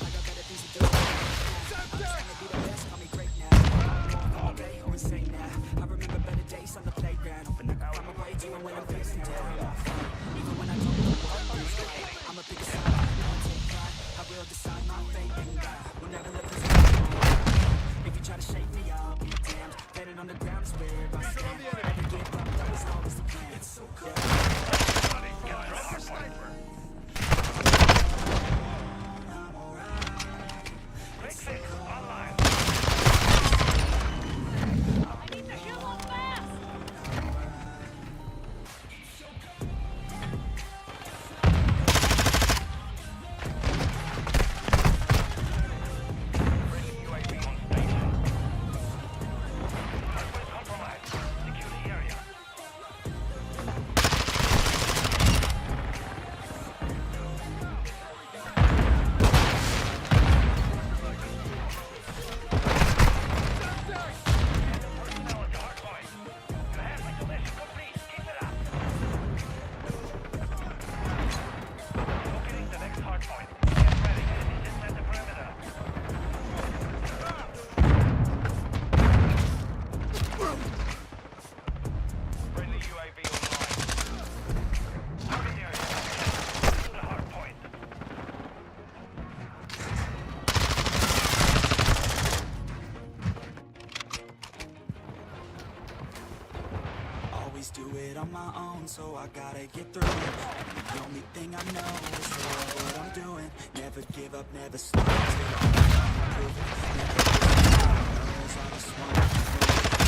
I got better things to do. I'm trying to be the best, call me great now. All day or insane now. I remember better days on the playground. Hoping I can find my way even when I'm facing down. Even when I don't know what is right, I'ma pick a side. I'll take pride. I will decide my fate and die. Will never let this happen. If you try to shake me, I'll be damned. Landing on the ground is where I stand. Never give up, that was always the plan. It's so cool. Quick fix online. I need to heal up fast. Friendly UAV on station. Hardpoint compromised. Secure the area. Personnel at the hardpoint. You have isolation complete. Keep it up. Locating the next hardpoint. Get ready. Enemies inside the perimeter. Friendly UAV online. Target area. To the hard point. Always do it on my own, so I gotta get through it. And the only thing I know is to love what I'm doing. Never give up, never stop till I prove it. Never give up, knows I just wanna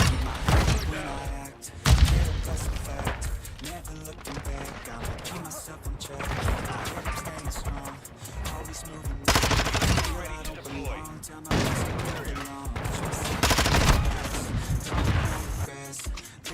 keep my head when I act. That's the fact. Never looking back, I'ma keep myself on track. I'm staying strong, always moving. Where I don't belong, tell my best to move along. Trust in the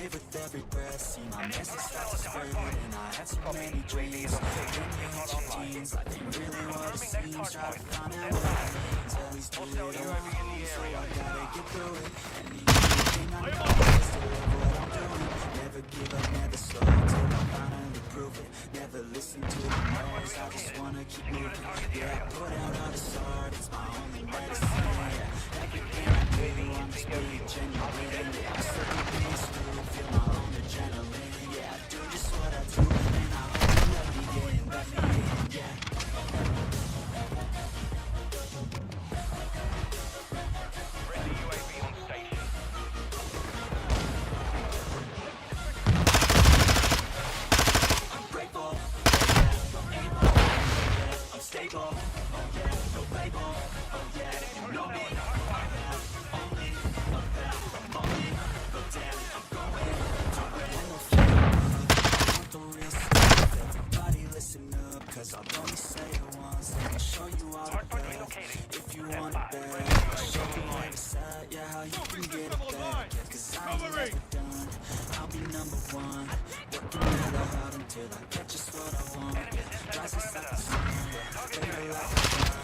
live with every breath, see my message start to spread. And I had so many dreams, didn't use your jeans like they really what it seems. Try to find out what it means, always do it on my own, so I gotta get through it. And the only thing I know is to love what I'm doing. Never give up, never slow till I finally prove it. Never listen to the noise, I just wanna keep moving. Yeah, I put out all this art, it's my only medicine. Yeah, everything I do, I'm just being genuine. Yeah, I'm sick of being screwed, feel my own adrenaline. Yeah, I do just what I do, and I hope you let me in, yeah. Friendly UAV on station. I'm grateful, yeah, I'm able, yeah, I'm stable, oh yeah, no label, oh yeah, know me, only a path, only go down, I'm going to win. I want the real stuff, everybody listen up, cause I'll only say it once, I'll show you all the best, if you want it bad, I'll show you every side, yeah, how you can get it back, yeah, cause I ain't let want. Working really hard until I get just what I want. Rises like the sun, fatal like a gun.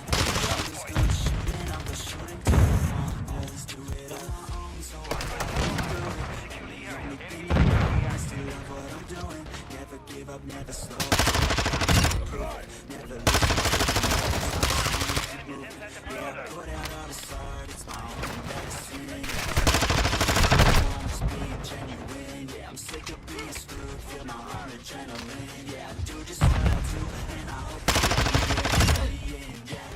I'm just gonna shoot and I'm just shooting till I fall. Always do it on my own, so I gotta do it. And the only thing I know is to love what I'm doing. Never give up, never slow. Never lose. Yeah, I put out all this art, it's my own medicine. I'm just being genuine, yeah, I'm sick of being screwed. Feel my heart adrenaline, yeah, I do just what I do. And I hope you get it, yeah.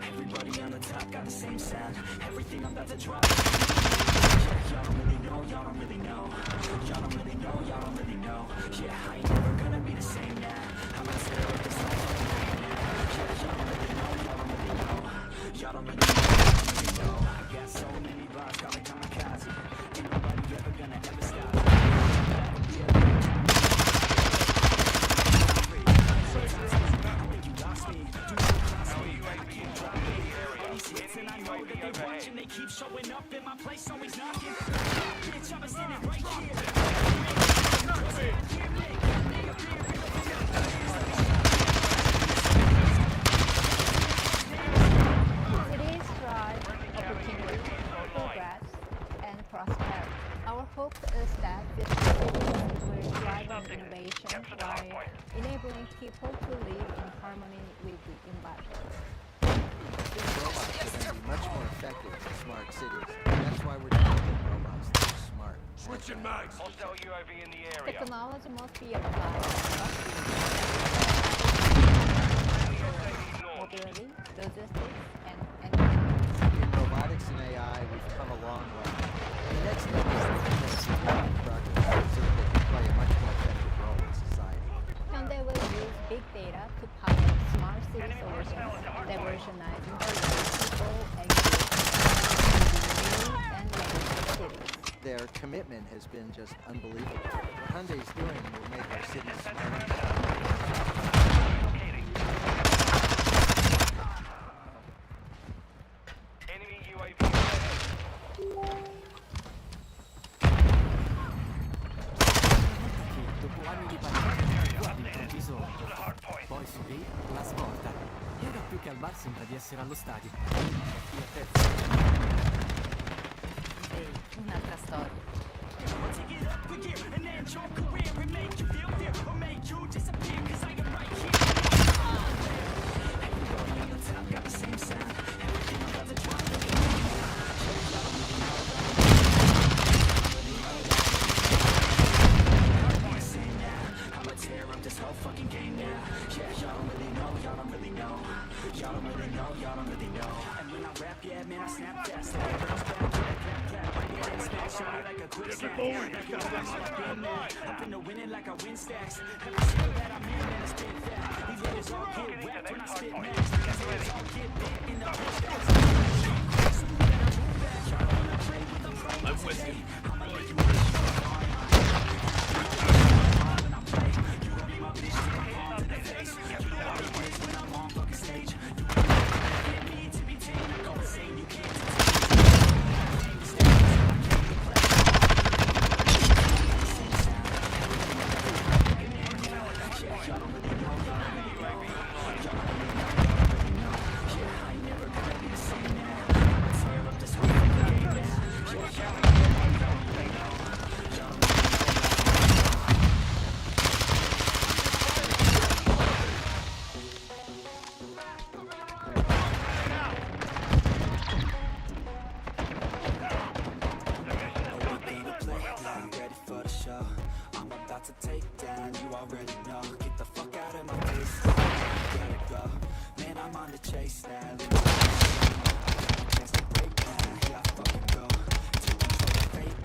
Everybody on the top got the same sound. Everything I'm about to drop. Y'all don't really know, y'all don't really know. Y'all don't really know, y'all don't really know. Yeah, I ain't never gonna be the same now. I'm gonna tear up this whole fucking game now. Yeah, y'all don't really know, y'all don't really know. Y'all don't really know, y'all don't really know. I got so many bars, call me kamikaze. Ain't nobody ever gonna ever stop me. And they keep showing up in my place, always knocking. Bitch, I'm standing right here. Today's drive, opportunity, progress, and prosperity. Our hope is that this will drive on innovation while enabling people to live in harmony with the environment. Robots are going to be much more effective in smart cities. That's why we're developing robots that are smart. Switching mags. Hostile UAV in the area. Technology must be applied mobility, logistics, and engineering. In robotics and AI, we've come a long way. And the next step is to make progress so that they can play a much more effective role in society. And they will use big data to power smart city solutions, revolutionizing the way people and groups and legacy cities. Their commitment has been just unbelievable. What Hyundai's doing will make our cities smarter. Enemy UAV overhead. Dopo anni di battaglia, all'improvviso poi subì la svolta. Era più che al bar, sembra di essere allo stadio. Un'altra storia. I'm with you.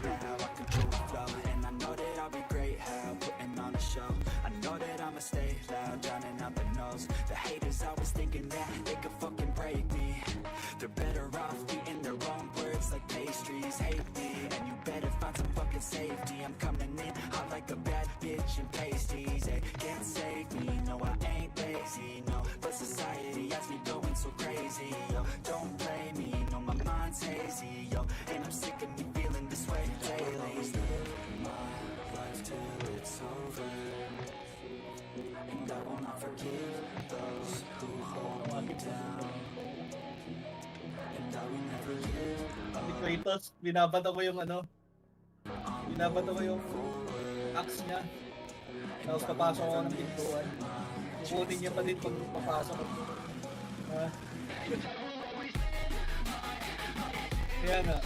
now. I control the flow, and I know that I'll be great. How putting on a show. I know that I'ma stay loud, drowning out the noise. The haters always thinking that they could fucking break me. They're better off eating their own words like pastries. Hate me, and you better find some fucking safety. I'm coming in hot like a bad bitch in pasties. They can't save me, no I ain't lazy, no. But society has me going so crazy, yo. Don't blame me, no my mind's hazy, yo. And I'm sick of me feeling this way lately. Live my life till it's over, and I will not forgive those who hold me down. And I will never give Si Kratos, binabato ko yung ano. Binabato ko yung axe niya. Tapos papasok ako ng pintuan. Kukunin niya pa din pag papasok. Kaya nga.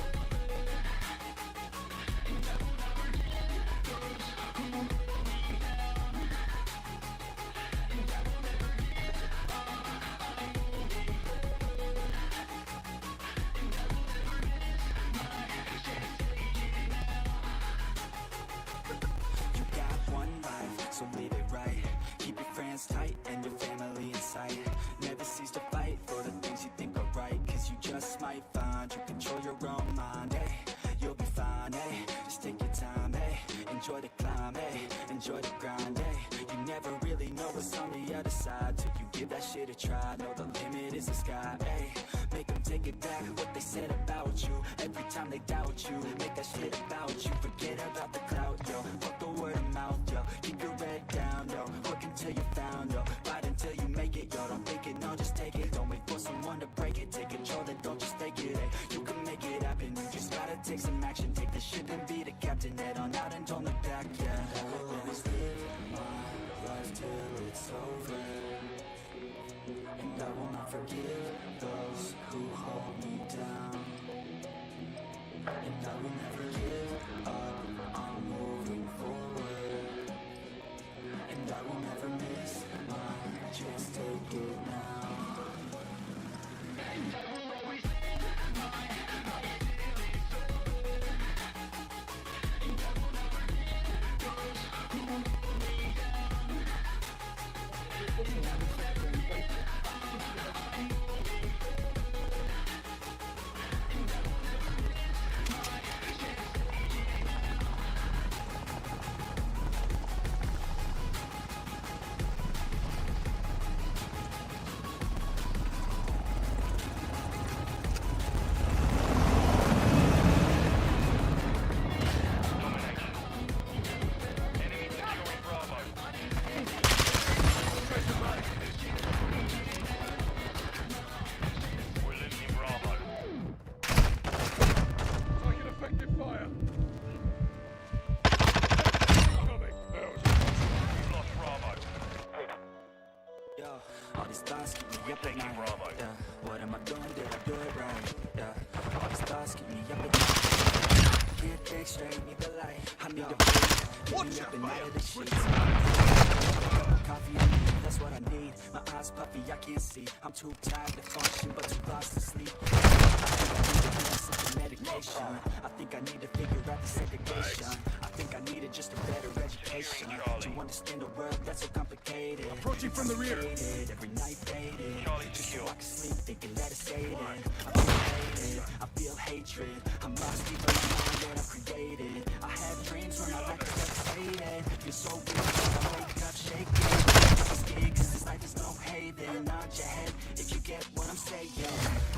You got one life, so live it right. Keep your friends tight and your family in sight. Never cease to fight for the things you think are right, cause you just might find you control your own mind, eh? You'll be fine, eh? Just take your time, eh? Enjoy the climb, eh? Enjoy the grind, eh? You never really know what's on the other side till you give that shit a try. Know the limit is the sky, eh? Make them take it back, what they said about you. Every time they doubt you, make that shit about you. Forget about the clout, yo. Fuck the word of mouth, yo. Keep your head down, yo. Work until you found, yo. Fight until you make it, yo. Don't think it, no, just take it. Don't wait for someone to break it. Take control, then don't just take it, eh? You can make it happen, you just gotta take some action. Take the ship and be the captain. Head on out and don't look back, yeah. I will always live my life till it's over, and I will not forgive those who hold me down. And I will never give up, I'm moving forward, and I will never miss my chance, take it now. All these thoughts keep me up at night. Yeah, what am I doing? Did I do it right? Yeah, all these thoughts keep me up at night. Can't think straight, need the light. I need a break. Keep me up at night of the sheets. Coffee on me, that's what I need. My eyes puffy, I can't see. I'm too tired to function, but too lost to sleep. Medication. I think I need to figure out the segregation. I think I needed just a better education to understand a world that's so complicated. Approaching from the rear. Every night faded, just so I can sleep thinking that it's fading. I feel hated, I feel hatred. I'm lost deep in my mind that I've created. I have dreams when I like to fade it. Feel so weak, I wake up shaking. This is big, cause this life is no haven. Nod your head if you get what I'm saying.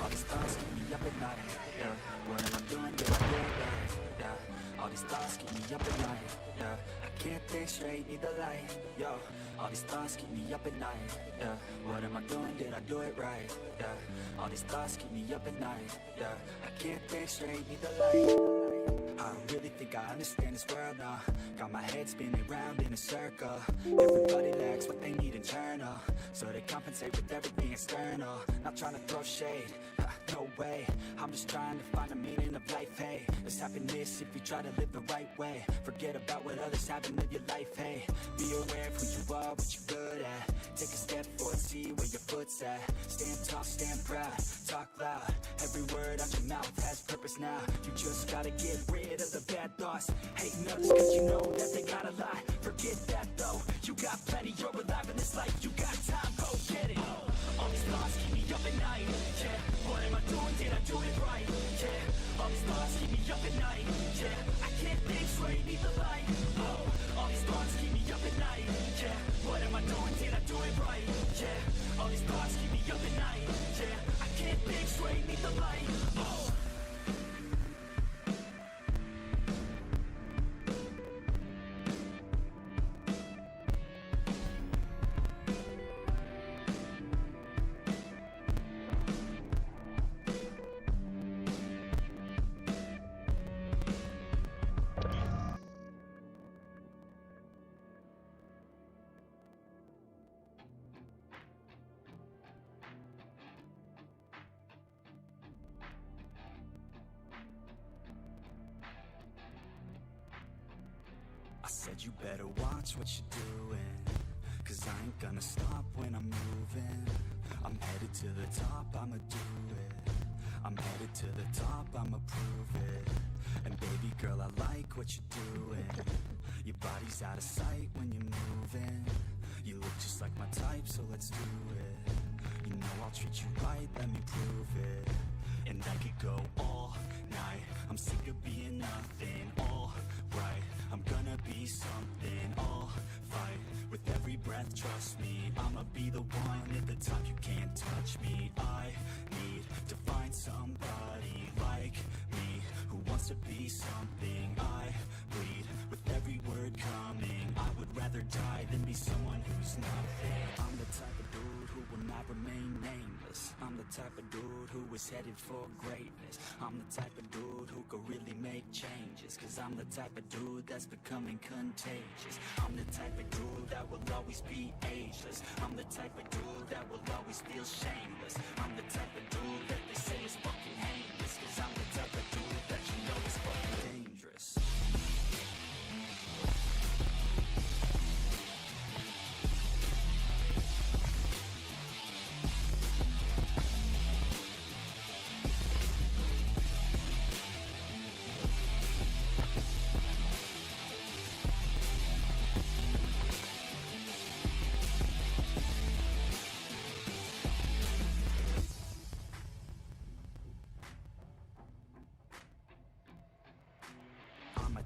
All these thoughts keep me up at night. Yeah, what am I doing? Did I do it right? Yeah, all these thoughts keep me up at night. Yeah, I can't think straight, need the light. Yo, all these thoughts keep me up at night. Yeah, what am I doing? Did I do it right? Yeah, all these thoughts keep me up at night. Yeah, I can't think straight, need the light. I don't really think I understand this world now. Got my head spinning round in a circle. Everybody lacks what they need internal, so they compensate with everything external. Not trying to throw shade, no way. I'm just trying to find a meaning of life, hey. There's happiness if you try to live the right way. Forget about what others have and live your life, hey. Be aware of who you are, what you're good at. Take a step forward, see where your foot's at. Stand tall, stand proud, talk loud. Every word out your mouth has purpose now. You just gotta get rid of the bad thoughts. Hate nuts cause you know that they gotta lie. Forget that though, you got plenty, you're alive in this life. You got time, go get it. All these thoughts keep me up at night, yeah. What am I doing, did I do it right, yeah. All these thoughts keep me up at night, yeah. I can't think straight, need the light, oh. All these thoughts keep me up at night, yeah. What am I doing, did I do it right, yeah. All these thoughts keep me up at night, yeah. I can't think straight, need the light, oh. I said you better watch what you're doing, cause I ain't gonna stop when I'm moving. I'm headed to the top, I'ma do it. I'm headed to the top, I'ma prove it. And baby girl, I like what you're doing. Your body's out of sight when you're moving. You look just like my type, so let's do it. You know I'll treat you right, let me prove it. And I could go all night, I'm sick of being nothing. All right, I'm gonna be something. I'll fight with every breath, trust me. I'ma be the one at the top, you can't touch me. I need to find somebody like me who wants to be something. I bleed with every word coming. I would rather die than be someone who's nothing. I'm the type of dude who will not remain nameless. I'm the type of dude who is headed for greatness. I'm the type of dude who could really make changes, cause I'm the type of dude that's becoming contagious. I'm the type of dude that will always be ageless. I'm the type of dude that will always feel shameless. I'm the type of dude that they say is fucking heinous, cause I'm the type of dude that you know is fucking dangerous.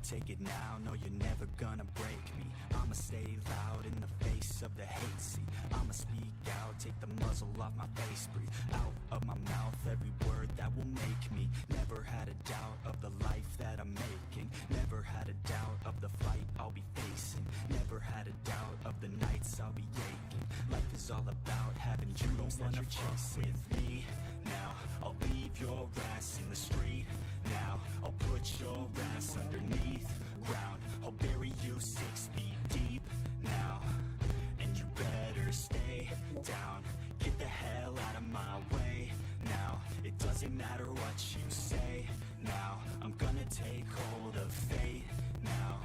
Take it now, no you're never gonna break me. I'ma stay loud in the face of the hate. See, I'ma speak out, take the muzzle off my face. Breathe out of my mouth every word that will make me. Never had a doubt of the life that I'm making. Never had a doubt of the fight I'll be facing. Never had a doubt of the nights I'll be aching. Life is all about having dreams that you're chasing. With me now, I'll leave your ass in the street. Now, I'll put your ass underneath ground. I'll bury you 6 feet deep now. And you better stay down. Get the hell out of my way now. It doesn't matter what you say now. I'm gonna take hold of fate now.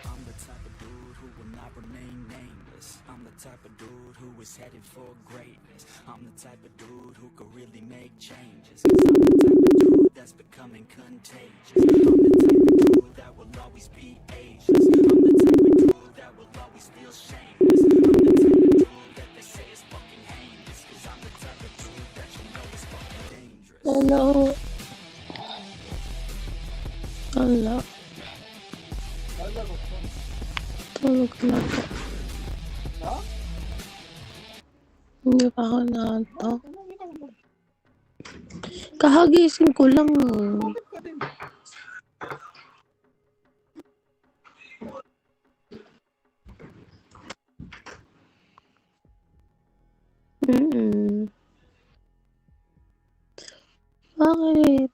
I'm the type of dude who will not remain nameless. I'm the type of dude who is headed for greatness. I'm the type of dude who could really make changes, cause I'm the type of dude that's becoming contagious. I'm the type of dude that will always be ageless. I'm the type of dude that will always feel shameless. I'm the type of dude that they say is fucking heinous, cause I'm the type of dude that you know is fucking dangerous. Hello. Hello. Tulog na po. Hindi pa ako naantok. Kahagising ko lang. Bakit?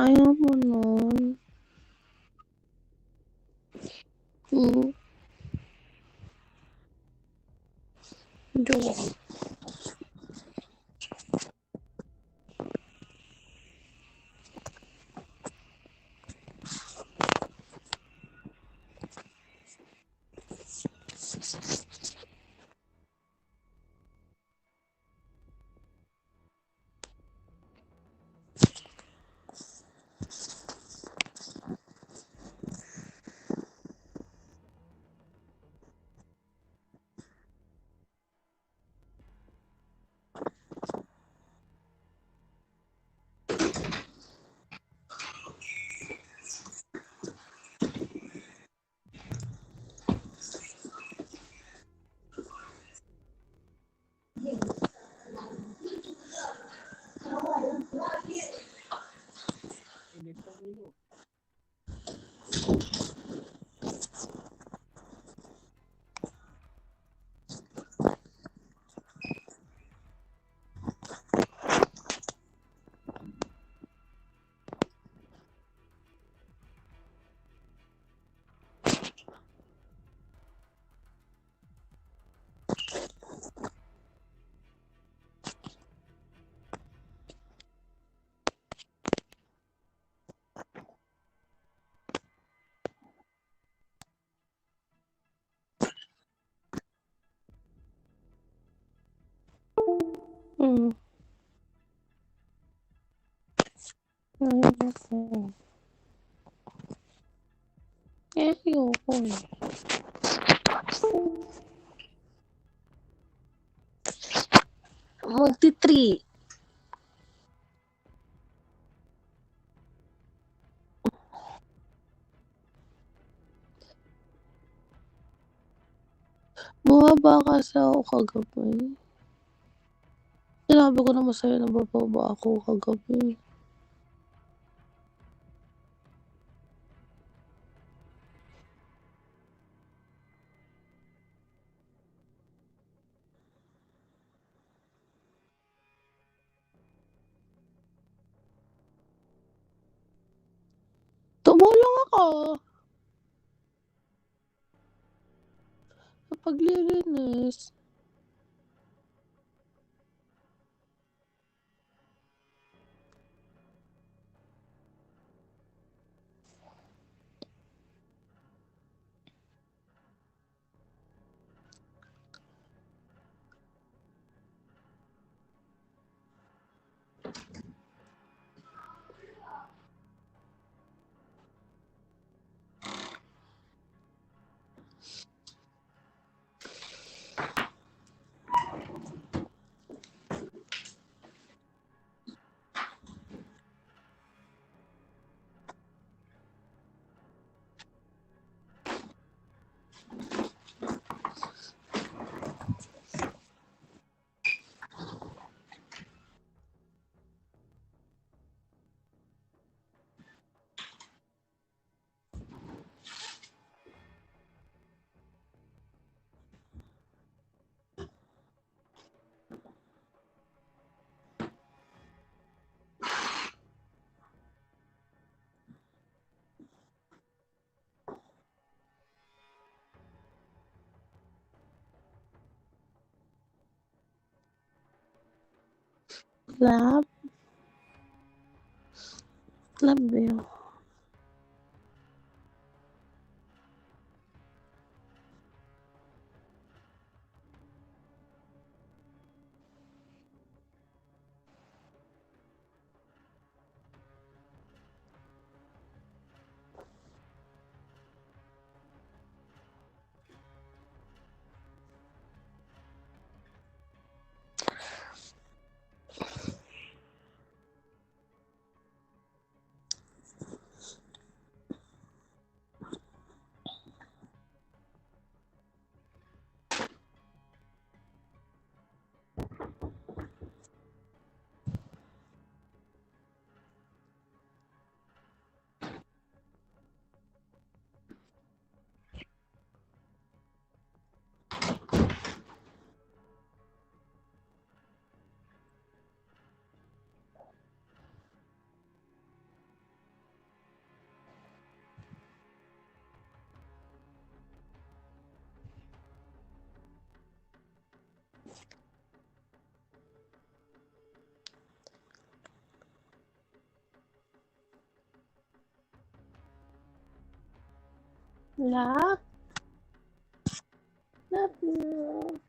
Ayaw mo nun. Joke. Ayoko. Ayoko eh. Magti-3. Bumaba kasi ako kagabi. Sinabi ko naman sa'yo na bababa ako kagabi. Tumulong ako. Sa paglilinis. Lab. Lab yun. Lab. Lab yun.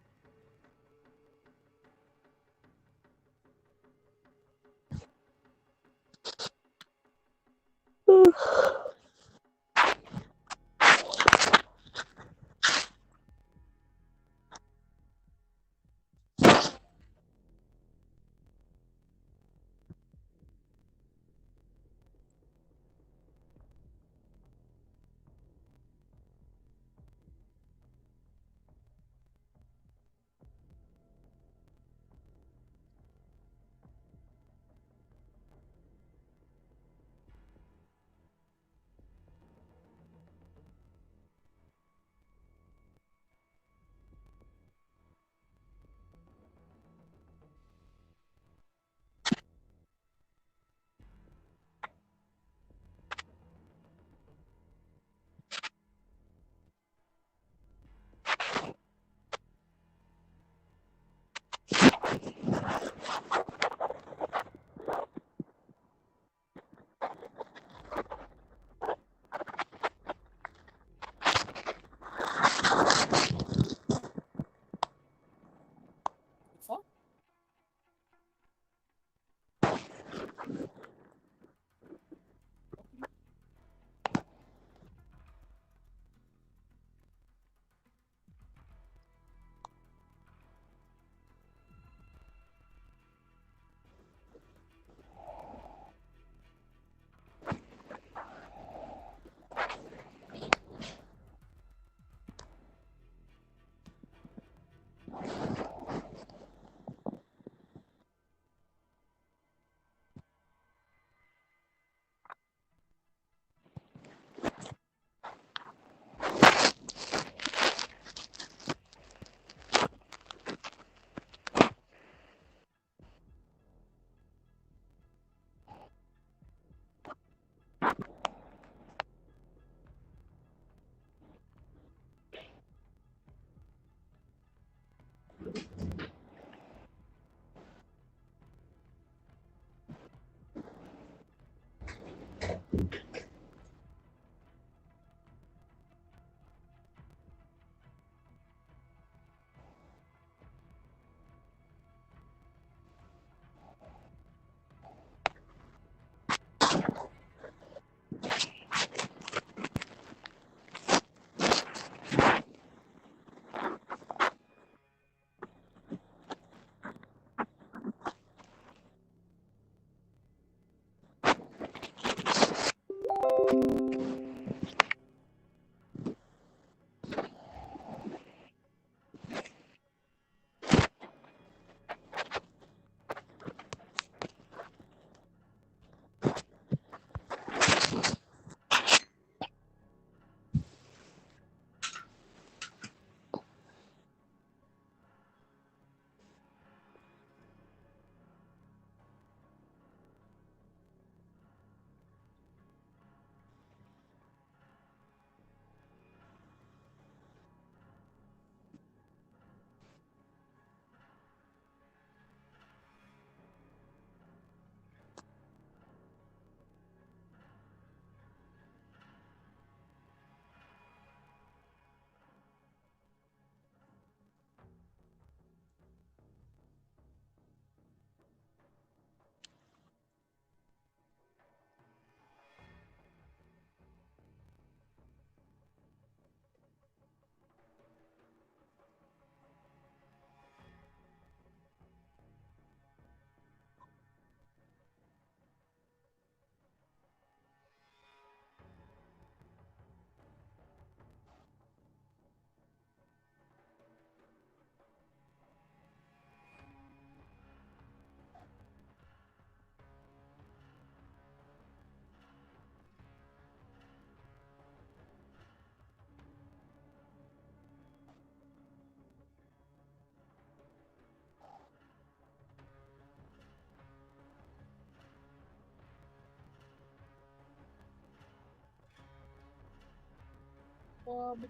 Grabe.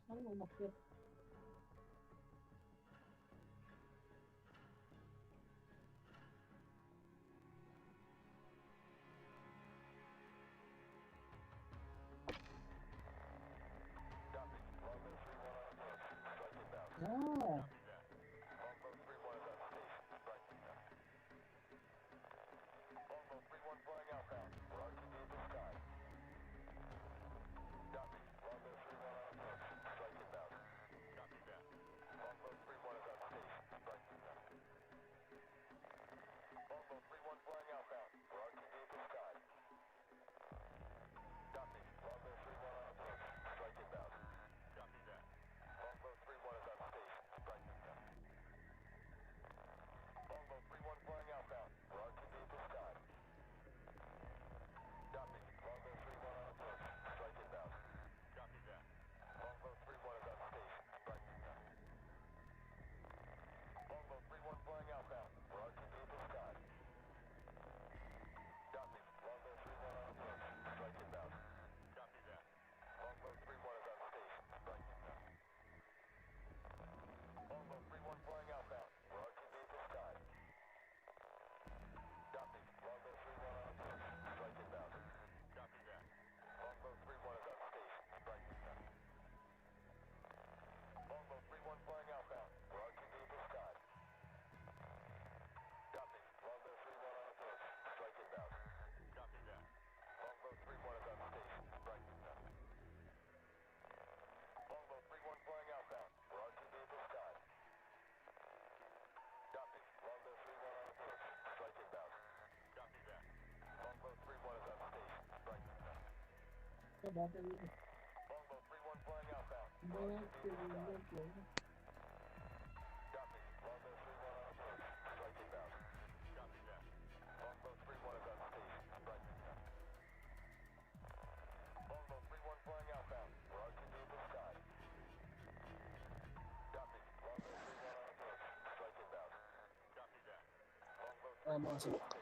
Ano umakyat? Ah. Masuk.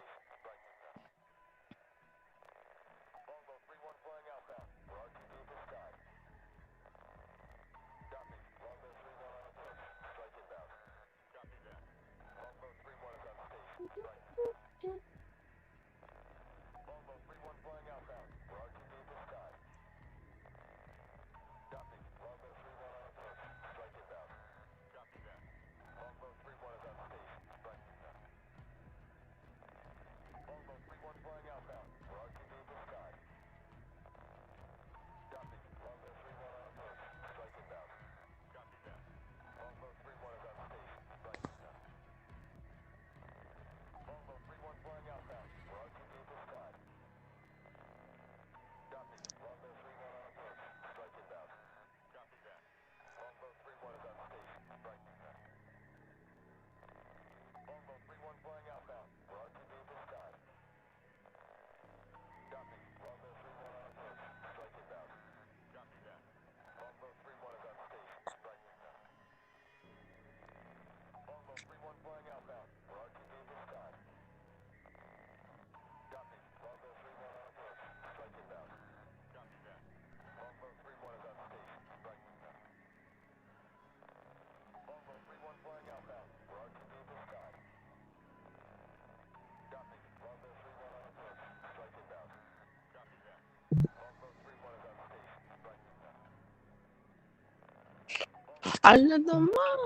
Ala naman.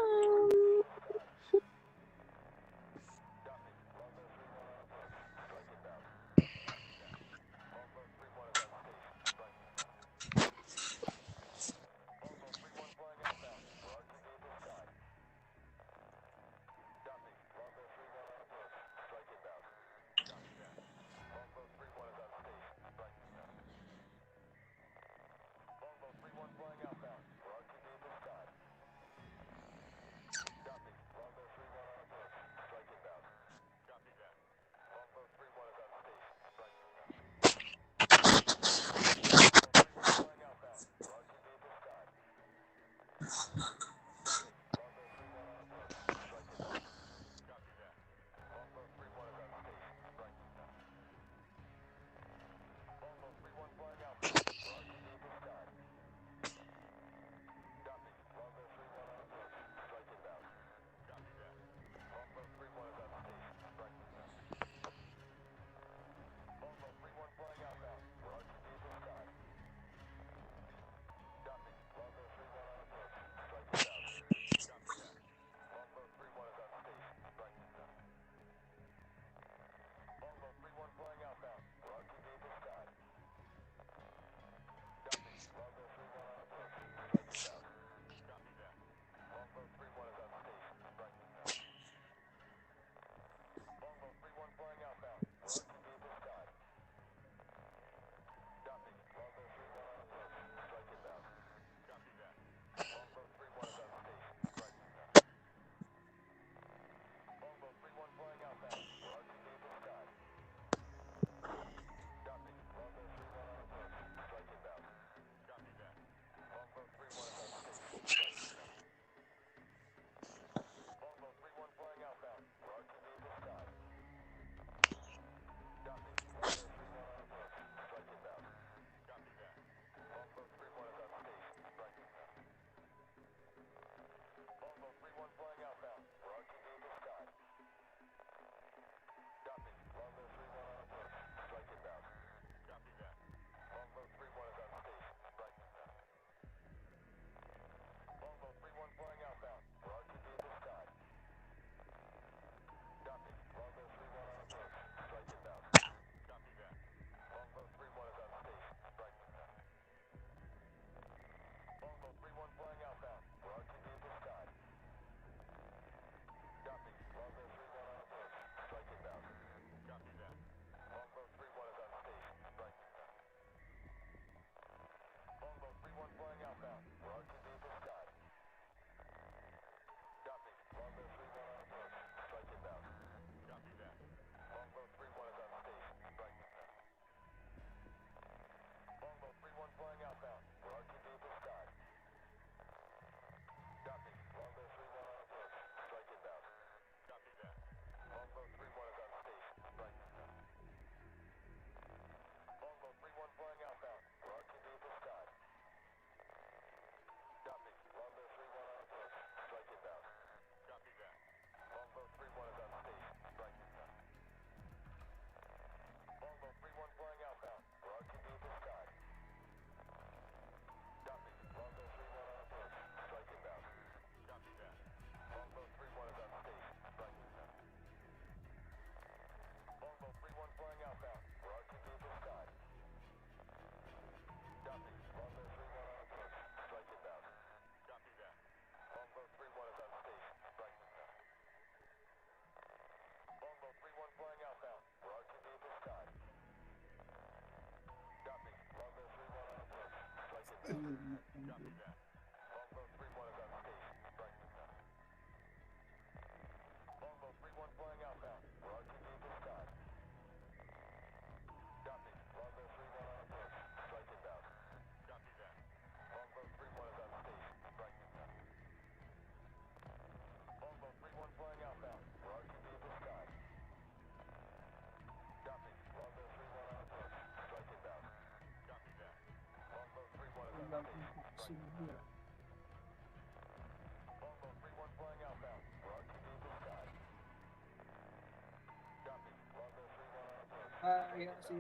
Ayan si...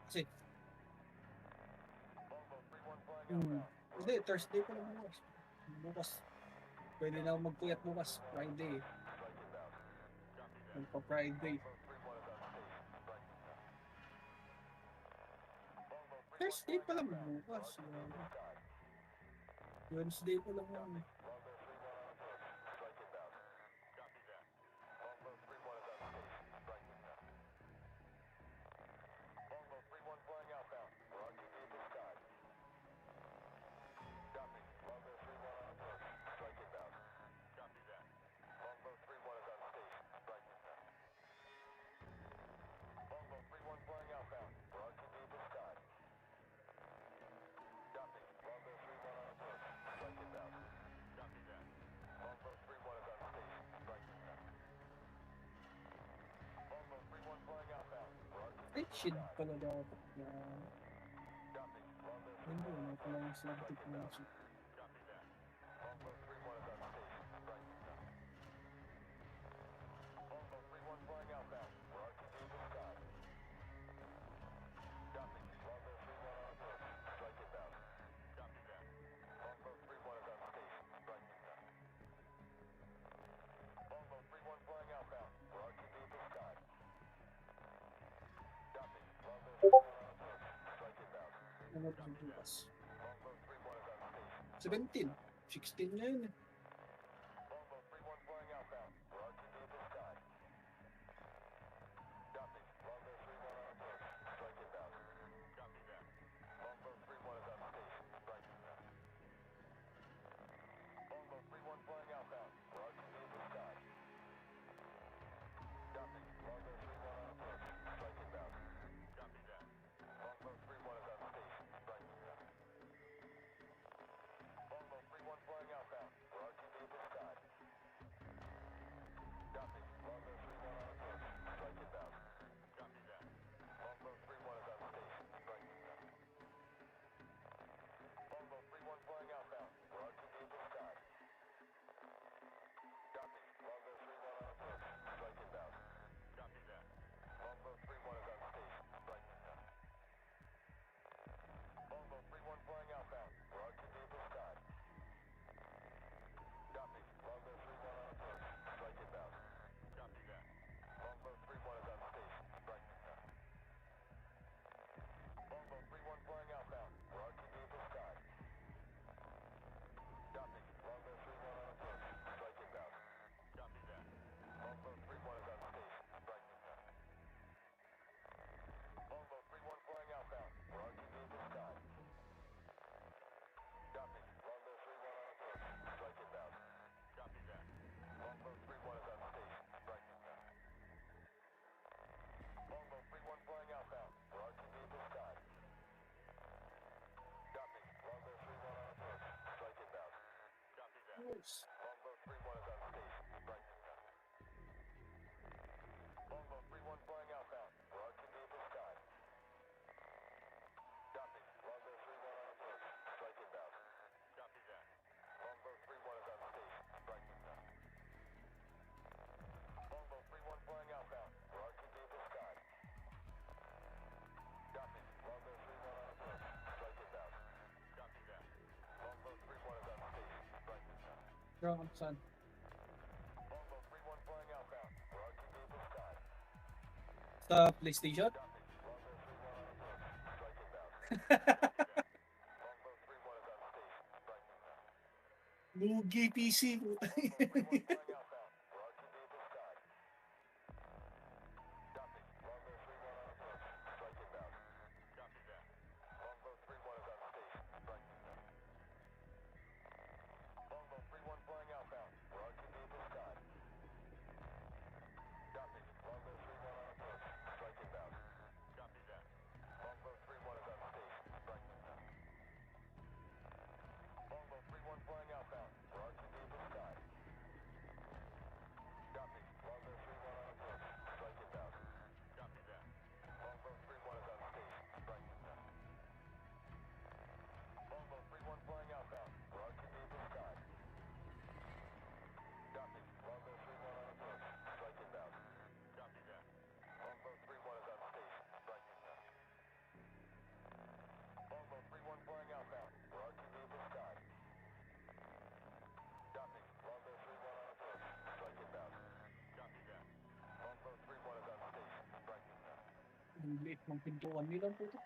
Kasi... Hindi, Thursday pa lang bukas. Bukas. Pwede na ako magpuyat bukas, Friday. Magpa-Friday. Thursday pa lang bukas. Wednesday pa lang yan. Ay, shit pala dapat na. Hindi, may pala yung subject na shit. Ano ba yung bukas? 17. 16 na yun eh. Yes. Ground son. Sa PlayStation? Lugi PC. Ang liit ng pintuan nila po ito.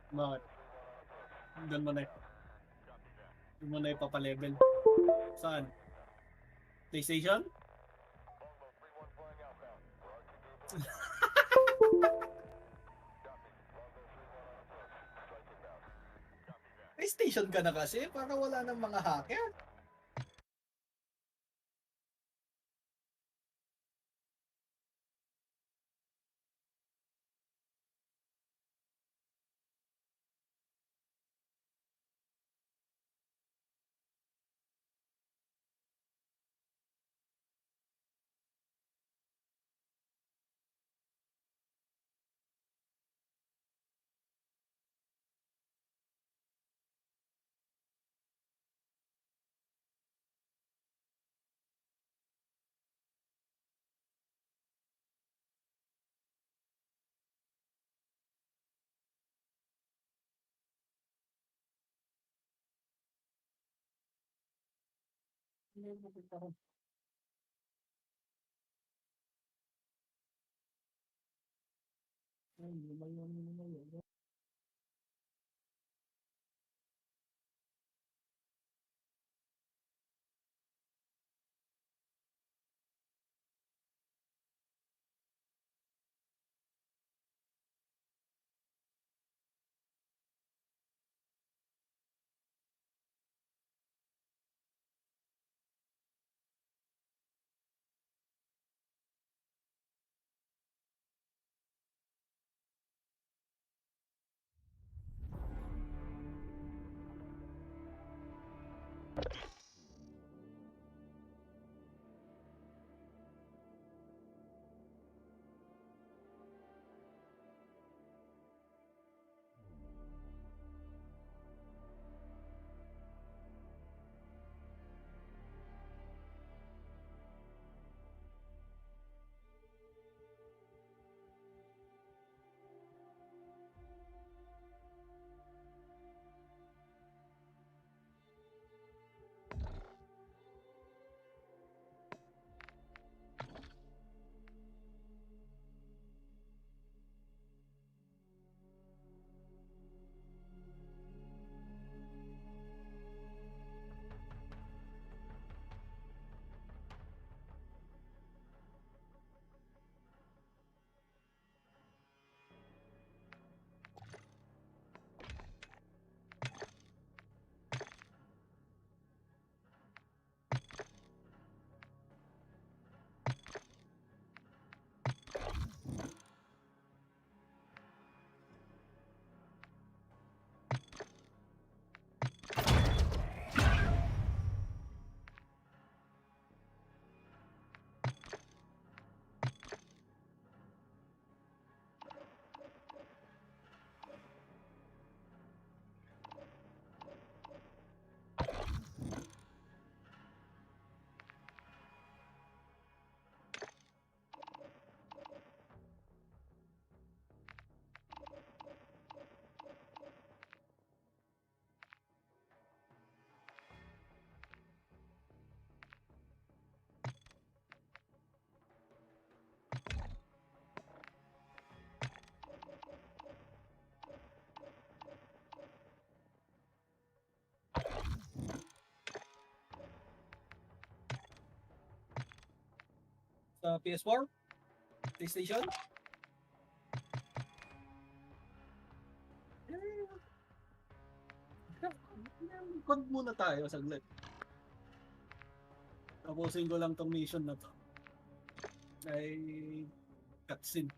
Bakit? Doon mo na doon mo na ipapalevel. Saan? PlayStation? PlayStation ka na kasi para wala ng mga hacker. PS4? PlayStation? Kod muna tayo saglit. Tapusin ko lang tong mission na to. Ay cutscene.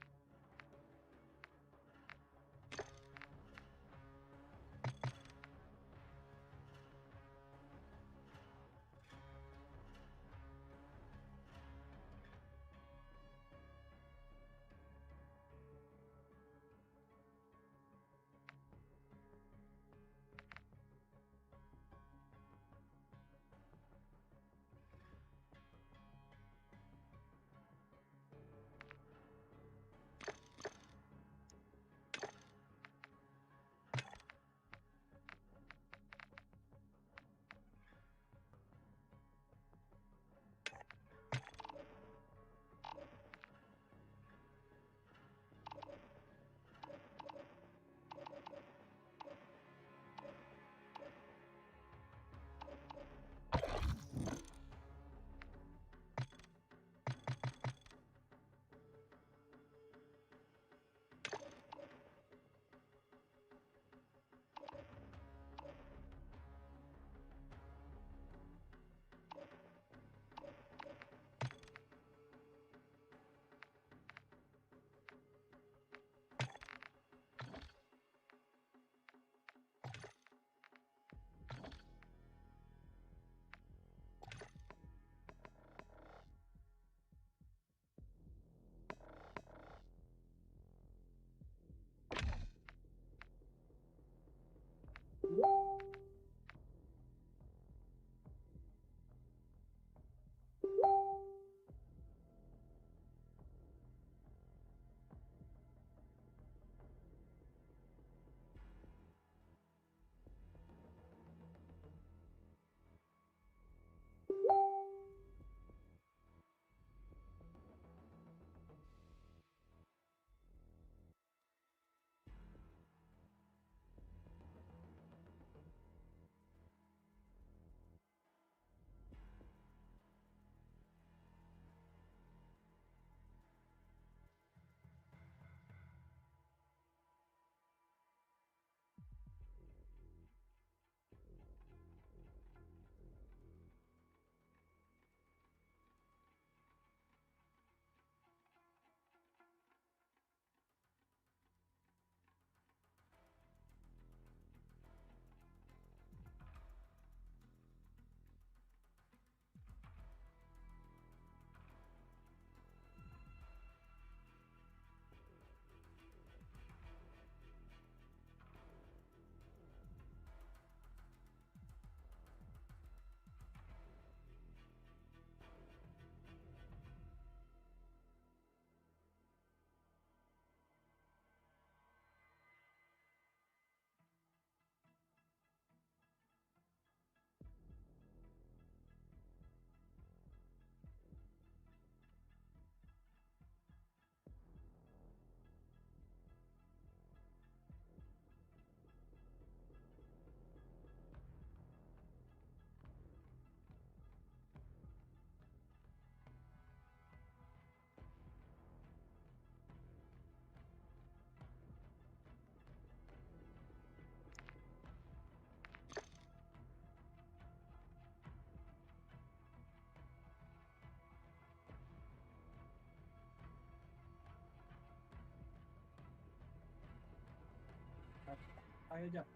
Tayo dyan.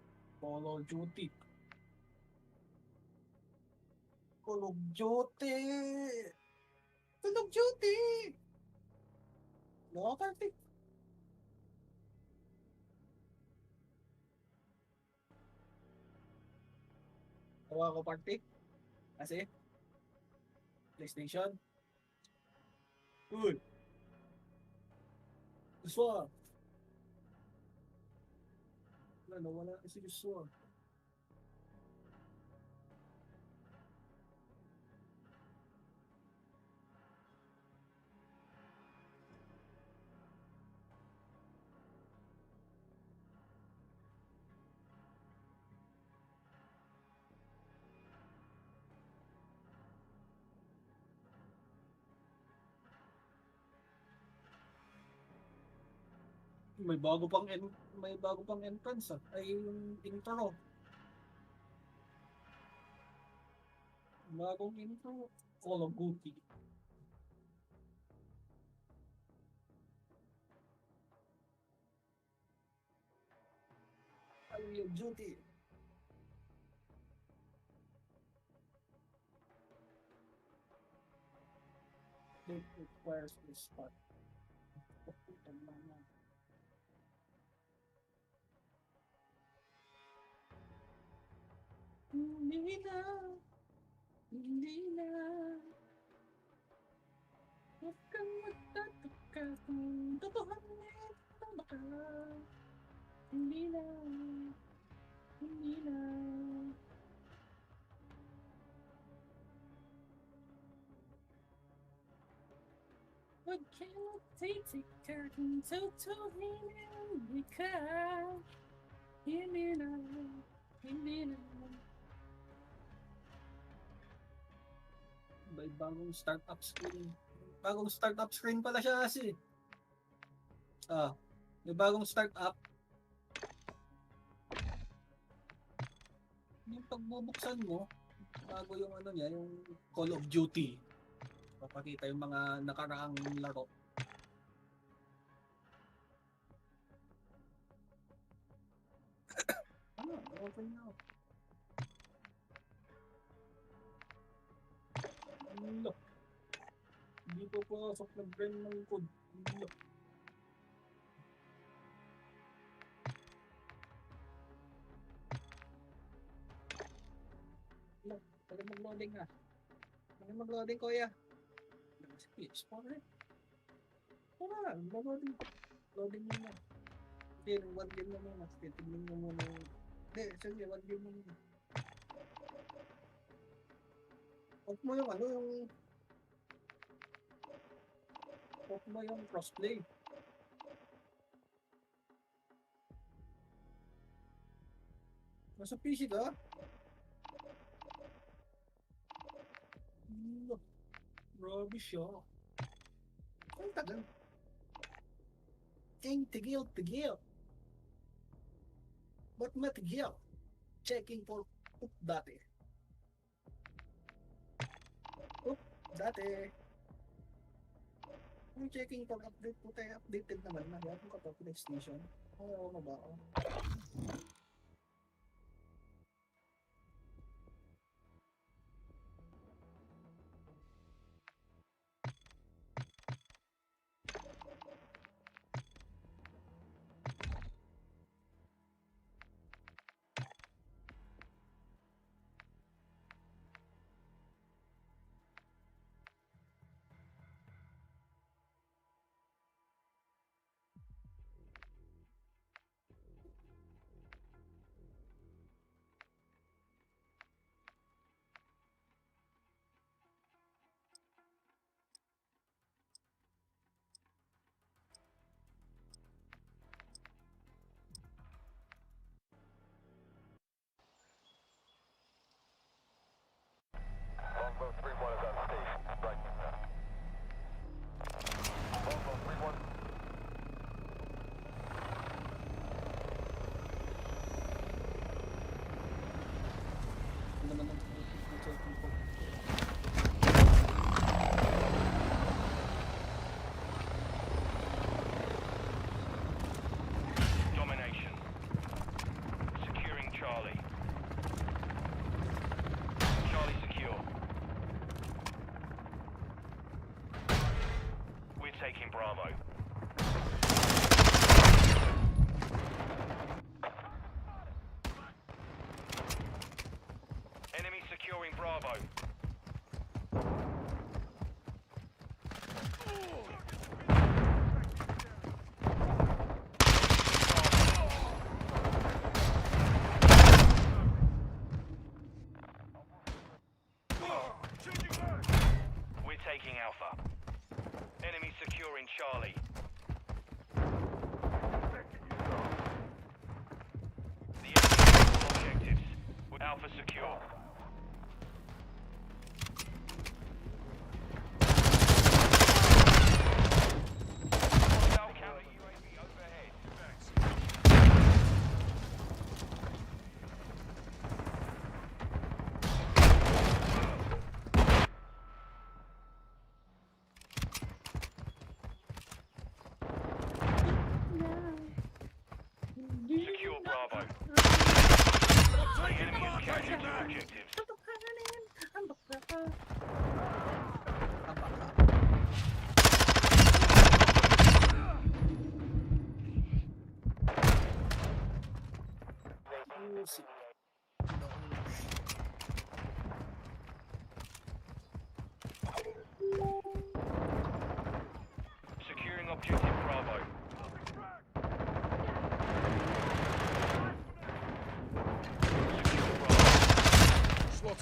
Call of Duty. Call of Duty! Call of Duty! Nakakarte. Tawa ko party. Kasi PlayStation. Uy! Joshua! Wala kasi Joshua. May bago pang entrance ay yung intro. Bagong intro, Call of Duty. Call of Duty. It requires this spot. Hindi na. Huwag kang magtataka kung totohanin tama ka. Hindi na. Huwag kang magtataka kung totohanin ka. Hindi na. May bagong startup screen. Bagong startup screen pala siya kasi. May bagong startup. Yung pagbubuksan mo, bago yung ano niya, yung Call of Duty. Papakita yung mga nakaraang laro. Open na. Look. Hindi po pasok na brand ng code. Look. Look. Tagal mag-loading na. Tagal mag-loading, kuya. PS4 eh. Wala lang. Mag-loading. Loading muna. Okay, one game na muna. Titignan mo muna. Hindi, sige, one game na muna. Off mo yung ano, off mo yung crossplay. Nasa PC ka? Grabe siya. Ang tagal. Tigil. Ba't matigil? Checking for dati. Dati. Yung checking for update po tayo, updated naman na. Kaya kung kapag PlayStation, oo na ba ako? Longbow 3-1 is on station. Striking now. Longbow 3-1. Ano naman ang checking for? Domination. Securing Charlie. Charlie secure. We're taking Bravo. Enemy securing Bravo. We're taking Alpha. Enemy securing Charlie. The enemy has objectives. Alpha secure. Counter UAV overhead.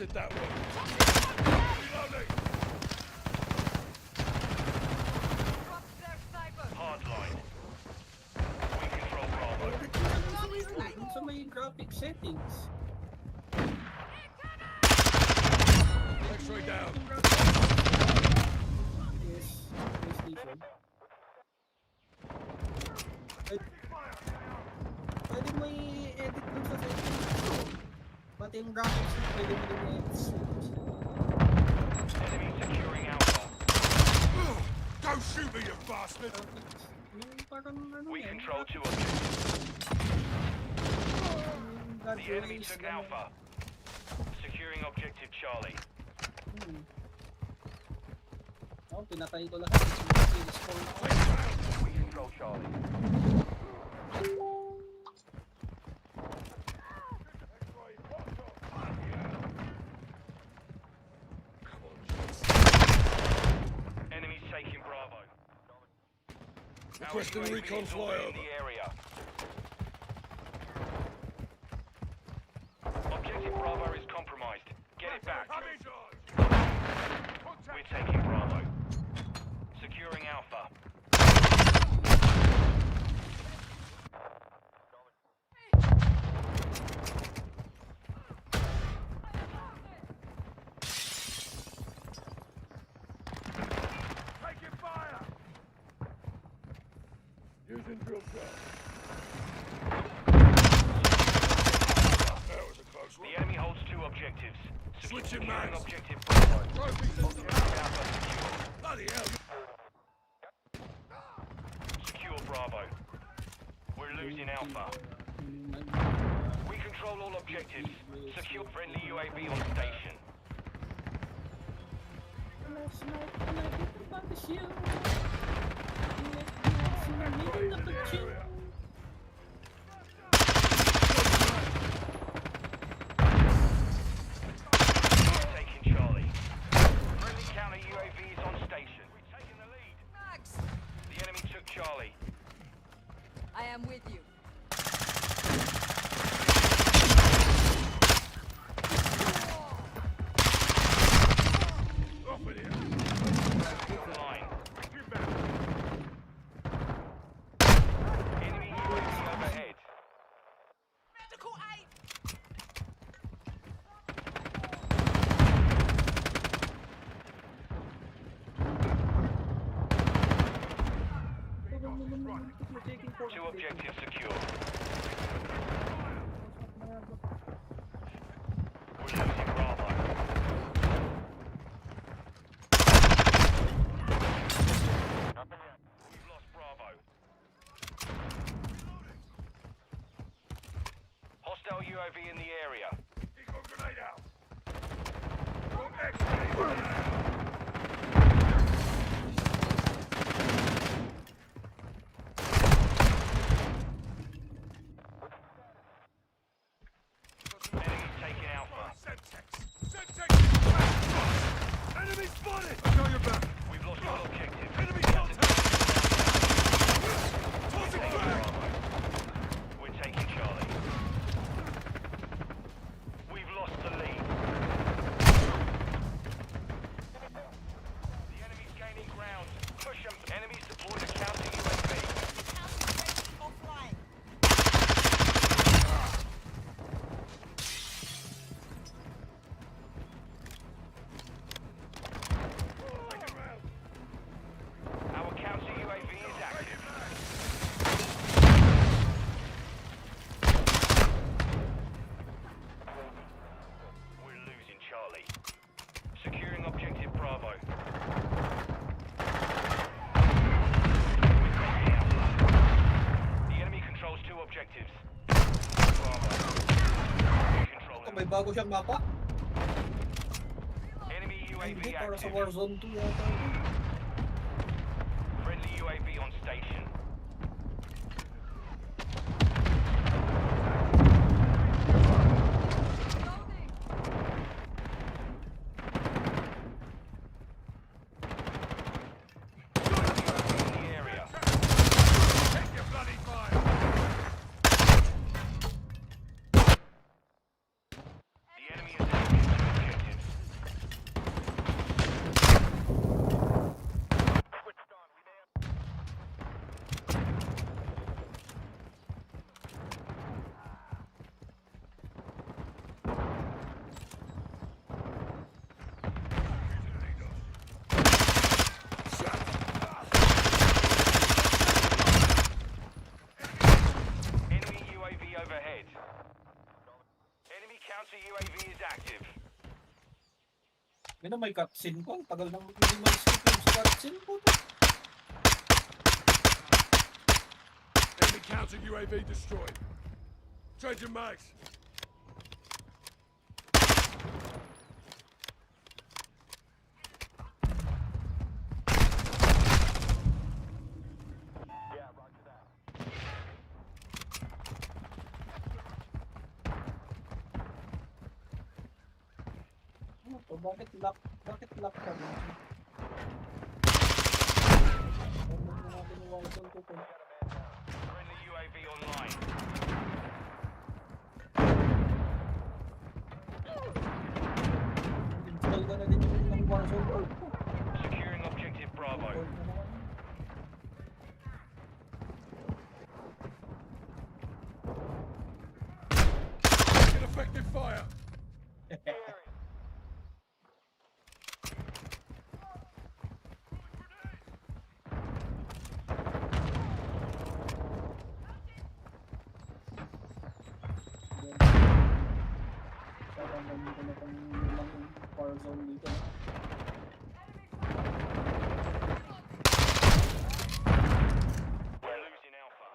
Headed that way. Reloading. Hardline. We control Bravo. So may graphic settings. X-ray down. Yes, PlayStation. Pwede mo i-edit dun sa settings. Pati yung graphics pwede mo din i-edit. Enemy securing Alpha. Don't shoot me, you bastard! We control 2 objectives. The enemy took Alpha. Securing objective Charlie. Oh, pinatay ko lahat. We control Charlie. Enemies taking Bravo. Requesting recon flyover. In the area. Objective Bravo is compromised. Get it back. We're taking Bravo. Securing Alpha. Taking fire! Using drill shot. That was a close one. The enemy holds 2 objectives. Switching mags. Objective Bravo. Trophy system. Alpha secure. Bloody hell. Secure Bravo. We're losing Alpha. We control all objectives. Secure friendly UAV on station. Taking Charlie. Friendly counter UAV is on station. We're taking the lead. Max, The enemy took Charlie. I am with you. Off with here. Line. Enemy UAV overhead. Medical aid! Two objectives secure. We're losing Bravo. We've lost Bravo. Hostile UAV in the area. Eco grenade out. X-ray. Enemy taking Alpha. Enemy spotted! I got your back. We've lost all objectives. Enemy contact! Tossing Taking fire! Bravo. We're taking Charlie. We've lost the lead. The enemy's gaining ground. Push them. Enemies deployed a counter UAV. Offline. Our counter UAV is active. We're losing Charlie. Securing objective Bravo. The enemy controls 2 objectives. Bravo. We control them. May bago siyang mapa. Enemy UAV Hindi, para sa active. Warzone 2 yata. Friendly UAV on station. In the area. Take your bloody fire! The enemy is taking 2 objectives. objective. Yun na, may cutscene ko. Tagal nang hindi mag-skip yung cutscene ko. Enemy counter UAV destroyed. Changing mags. Ano to? Bakit lock ka ba? Ano na natin yung Warzone ko po? Friendly UAV online. Install ka na din yung Warzone ko. Securing objective Bravo. Taking effective fire. Parang ganito na pang lang Warzone dito. We're losing Alpha.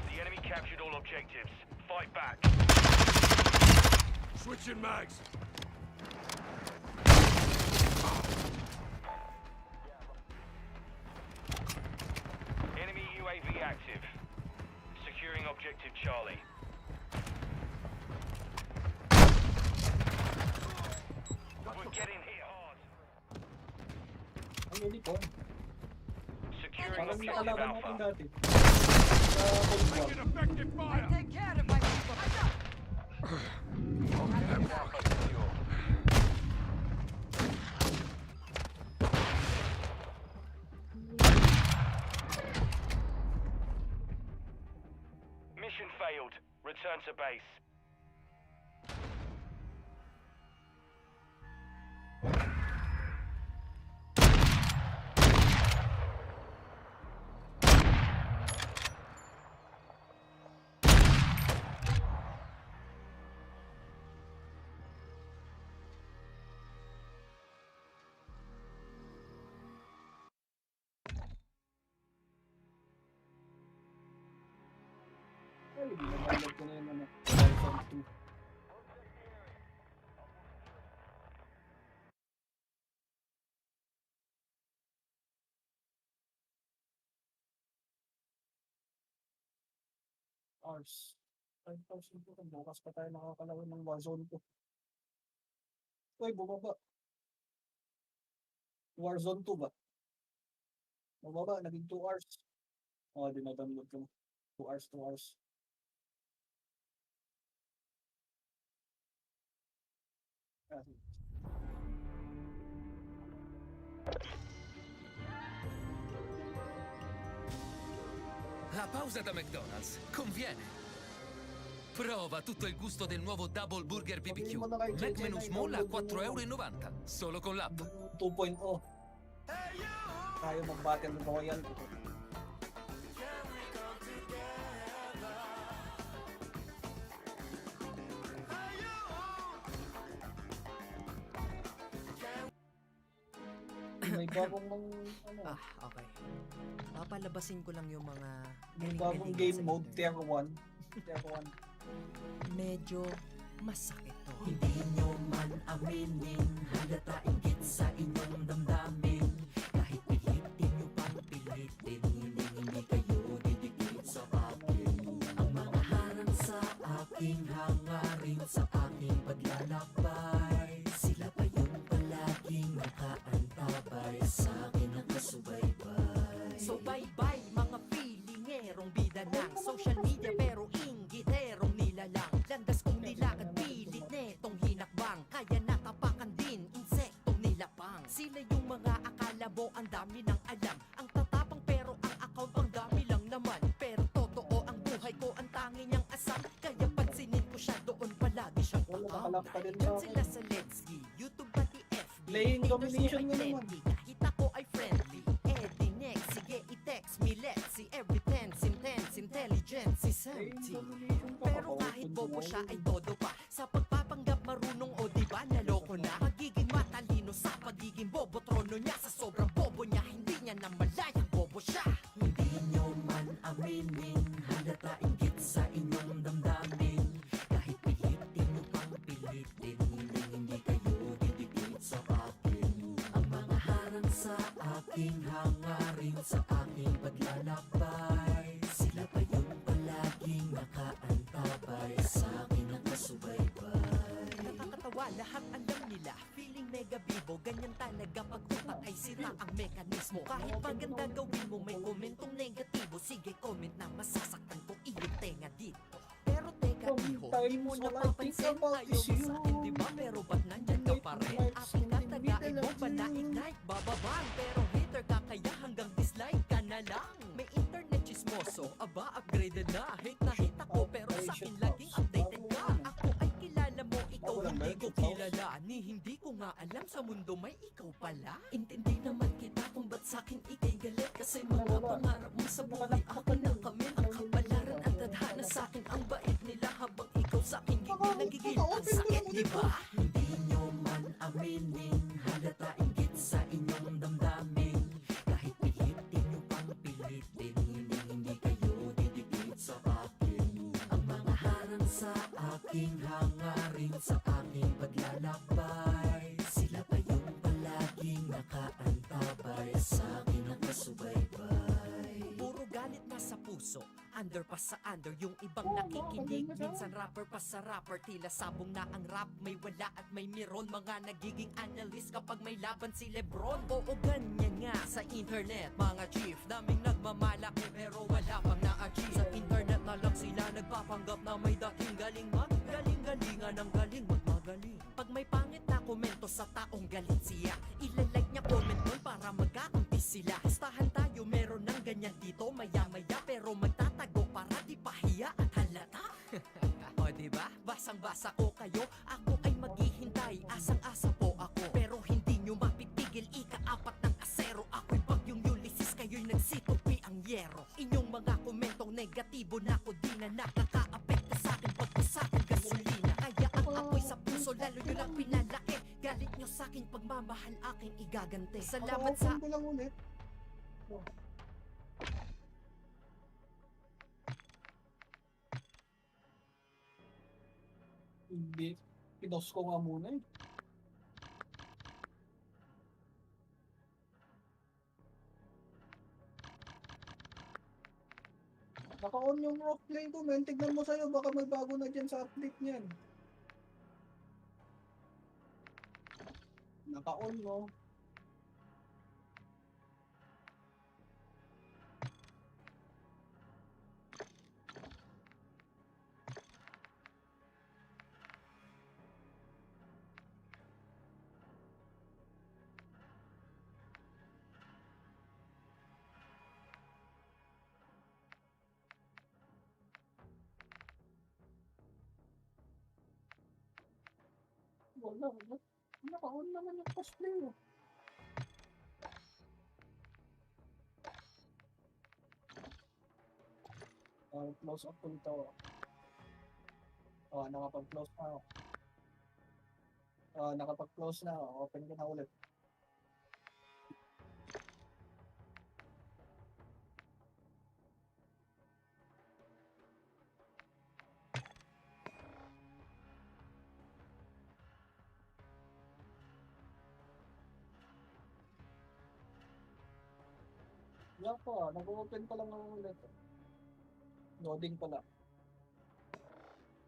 The enemy captured all objectives. Fight back. Switching mags. Enemy UAV active. Securing objective Charlie. We're getting hit hard. Ang uniform. Securing Parang objective nakalaban natin Alpha. dati. Sa Cold War. Taking effective fire. Alpha secure. Mission failed. Return to base. Ay, binabalad ko na yun ano. Warzone 2. Hours. 5,000 po. Bukas pa tayo nakakalawin ng Warzone 2. Uy, bumaba. Warzone 2 ba? Bumaba, naging 2 hours. Oh, dinadownload ko. 2 hours, 2 hours. La pausa da McDonald's conviene. Prova tutto il gusto del nuovo Double Burger BBQ. McMenu Small a 4,90 €, solo con l'app. 2.0. Tayo mag-battle royal. May bagong ano. Okay. Papalabasin ko lang yung mga May bagong game mode, Tier 1. Tier 1. Medyo masakit to. Hindi nyo man aminin, halata inggit sa inyong damdamin. Kahit pilitin nyo pang pilitin, hindi kayo didikit sa akin. Ang mga harang sa aking hangarin, sa aking paglalakbay, sila pa yung palaging nakaantabay, sa akin nakasubaybay. So bye-bye mga feelingerong bida ng social media, pero inggiterong nilalang. Landas kong nilakad, pilit netong hinakbang, kaya natapakan din insektong nilapang. Sila yung mga akala mo ang dami ng alam, ang tatapang pero ang account ang dami lang naman. Pero totoo ang buhay ko, ang tangi niyang asam, kaya pansinin ko siya, doon palagi siyang account. Diyan sila sa Letsky, YouTube pati FB, Playing combination mo naman. kahit ako ay friendly. Next, sige i-text empty. Pero kahit bobo siya ay todo pa. Sa pagpapanggap marunong o diba naloko na. Pagiging matalino sa pagiging bobo, trono niya. Sa sobrang bobo niya, hindi niya namalayang bobo siya. Hindi nyo man aminin, halata inggit sa inyong damdamin. Kahit pilitin nyo pang pilitin, hindi kayo didikit sa akin. Ang mga harang sa aking hangarin, sa aking paglalakbay, sila pa yung palaging nakaantabay, sa akin nakasubaybay. Nakakatawa, lahat alam nila, feeling mega bibo. Ganyan talaga pag utak ay sira ang mekanismo. Kahit maganda gawin mo, may komentong negatibo. Sige, comment na masasaktan ko iyong tenga dito. Pero teka iho, di mo napapansin, ayaw mo sa akin diba? Pero ba't nandyan ka pa rin? Aking katagain mo ba na-ignite? Bababang, pero hater ka kaya hanggang dislike ka na lang. May internet chismoso, aba upgraded na. Hate ako pero sa akin laging updated ka. Ako ay kilala mo, ikaw hindi ko kilala. Ni hindi ko nga alam sa mundo may ikaw pala. Intindi naman kita kung ba't sa akin ikay galit. Kasi mga pangarap mo sa buhay akin ang kamit. Ang kapalaran at tadhana sa akin ang bait nila. Habang ikaw sa akin gigi nagigil ang sakit, diba? Hindi nyo man aminin, halata inggit sa inyong damdamin. Kahit pilitin nyo pang pilitin, hindi kayo didikit sa akin. Ang mga harang sa aking hangarin, sa aking paglalakbay, sila pa yung palaging nakaantabay, sa akin nakasubaybay. Puro galit na sa puso, under pa sa under. Yung ibang nakikinig, minsan rapper pa sa rapper. Tila sabong na ang rap, may wala at may meron. Mga nagiging analyst kapag may laban si Lebron. Oo, ganyan nga sa internet, mga chief. Daming nagmamalaki pero wala pang na-achieve. Sa internet na lang sila nagpapanggap na may dating galing. Galingan ang galing magmagaling. Pag may pangit na komento sa taong galit siya, ilalike niya comment nun para magkakampi sila. Pustahan tayo, meron ng ganyan dito maya-maya, pero magtatago para di pahiya at halata. O diba? Basang-basa ko kayo, ako ay maghihintay, asang-asa po ako. Pero hindi nyo mapipigil, ika-apat ng asero. Ako'y bagyong Ulysses, kayo'y nagsitupi ang yero. Inyong mga komentong negatibo na ko di na nakaka-apekto sa akin pag-usapin gasolina. Kaya ang apoy sa puso, lalo nyo lang pinalaki. Galit nyo sa akin, pagmamahal aking igaganti. Salamat sa... Hindi. Pinos ko nga muna eh. Naka-on yung roleplay ko, men. Tignan mo sa'yo, baka may bago na dyan sa update niyan. Naka-on, no? Wala. Naka-on naman yung cosplay mo. Close up ko nito. Nakapag-close na ako. Nakapag-close na ako. Open ko na ulit. Yan po, nag-open pa lang ng ulit. Loading pala.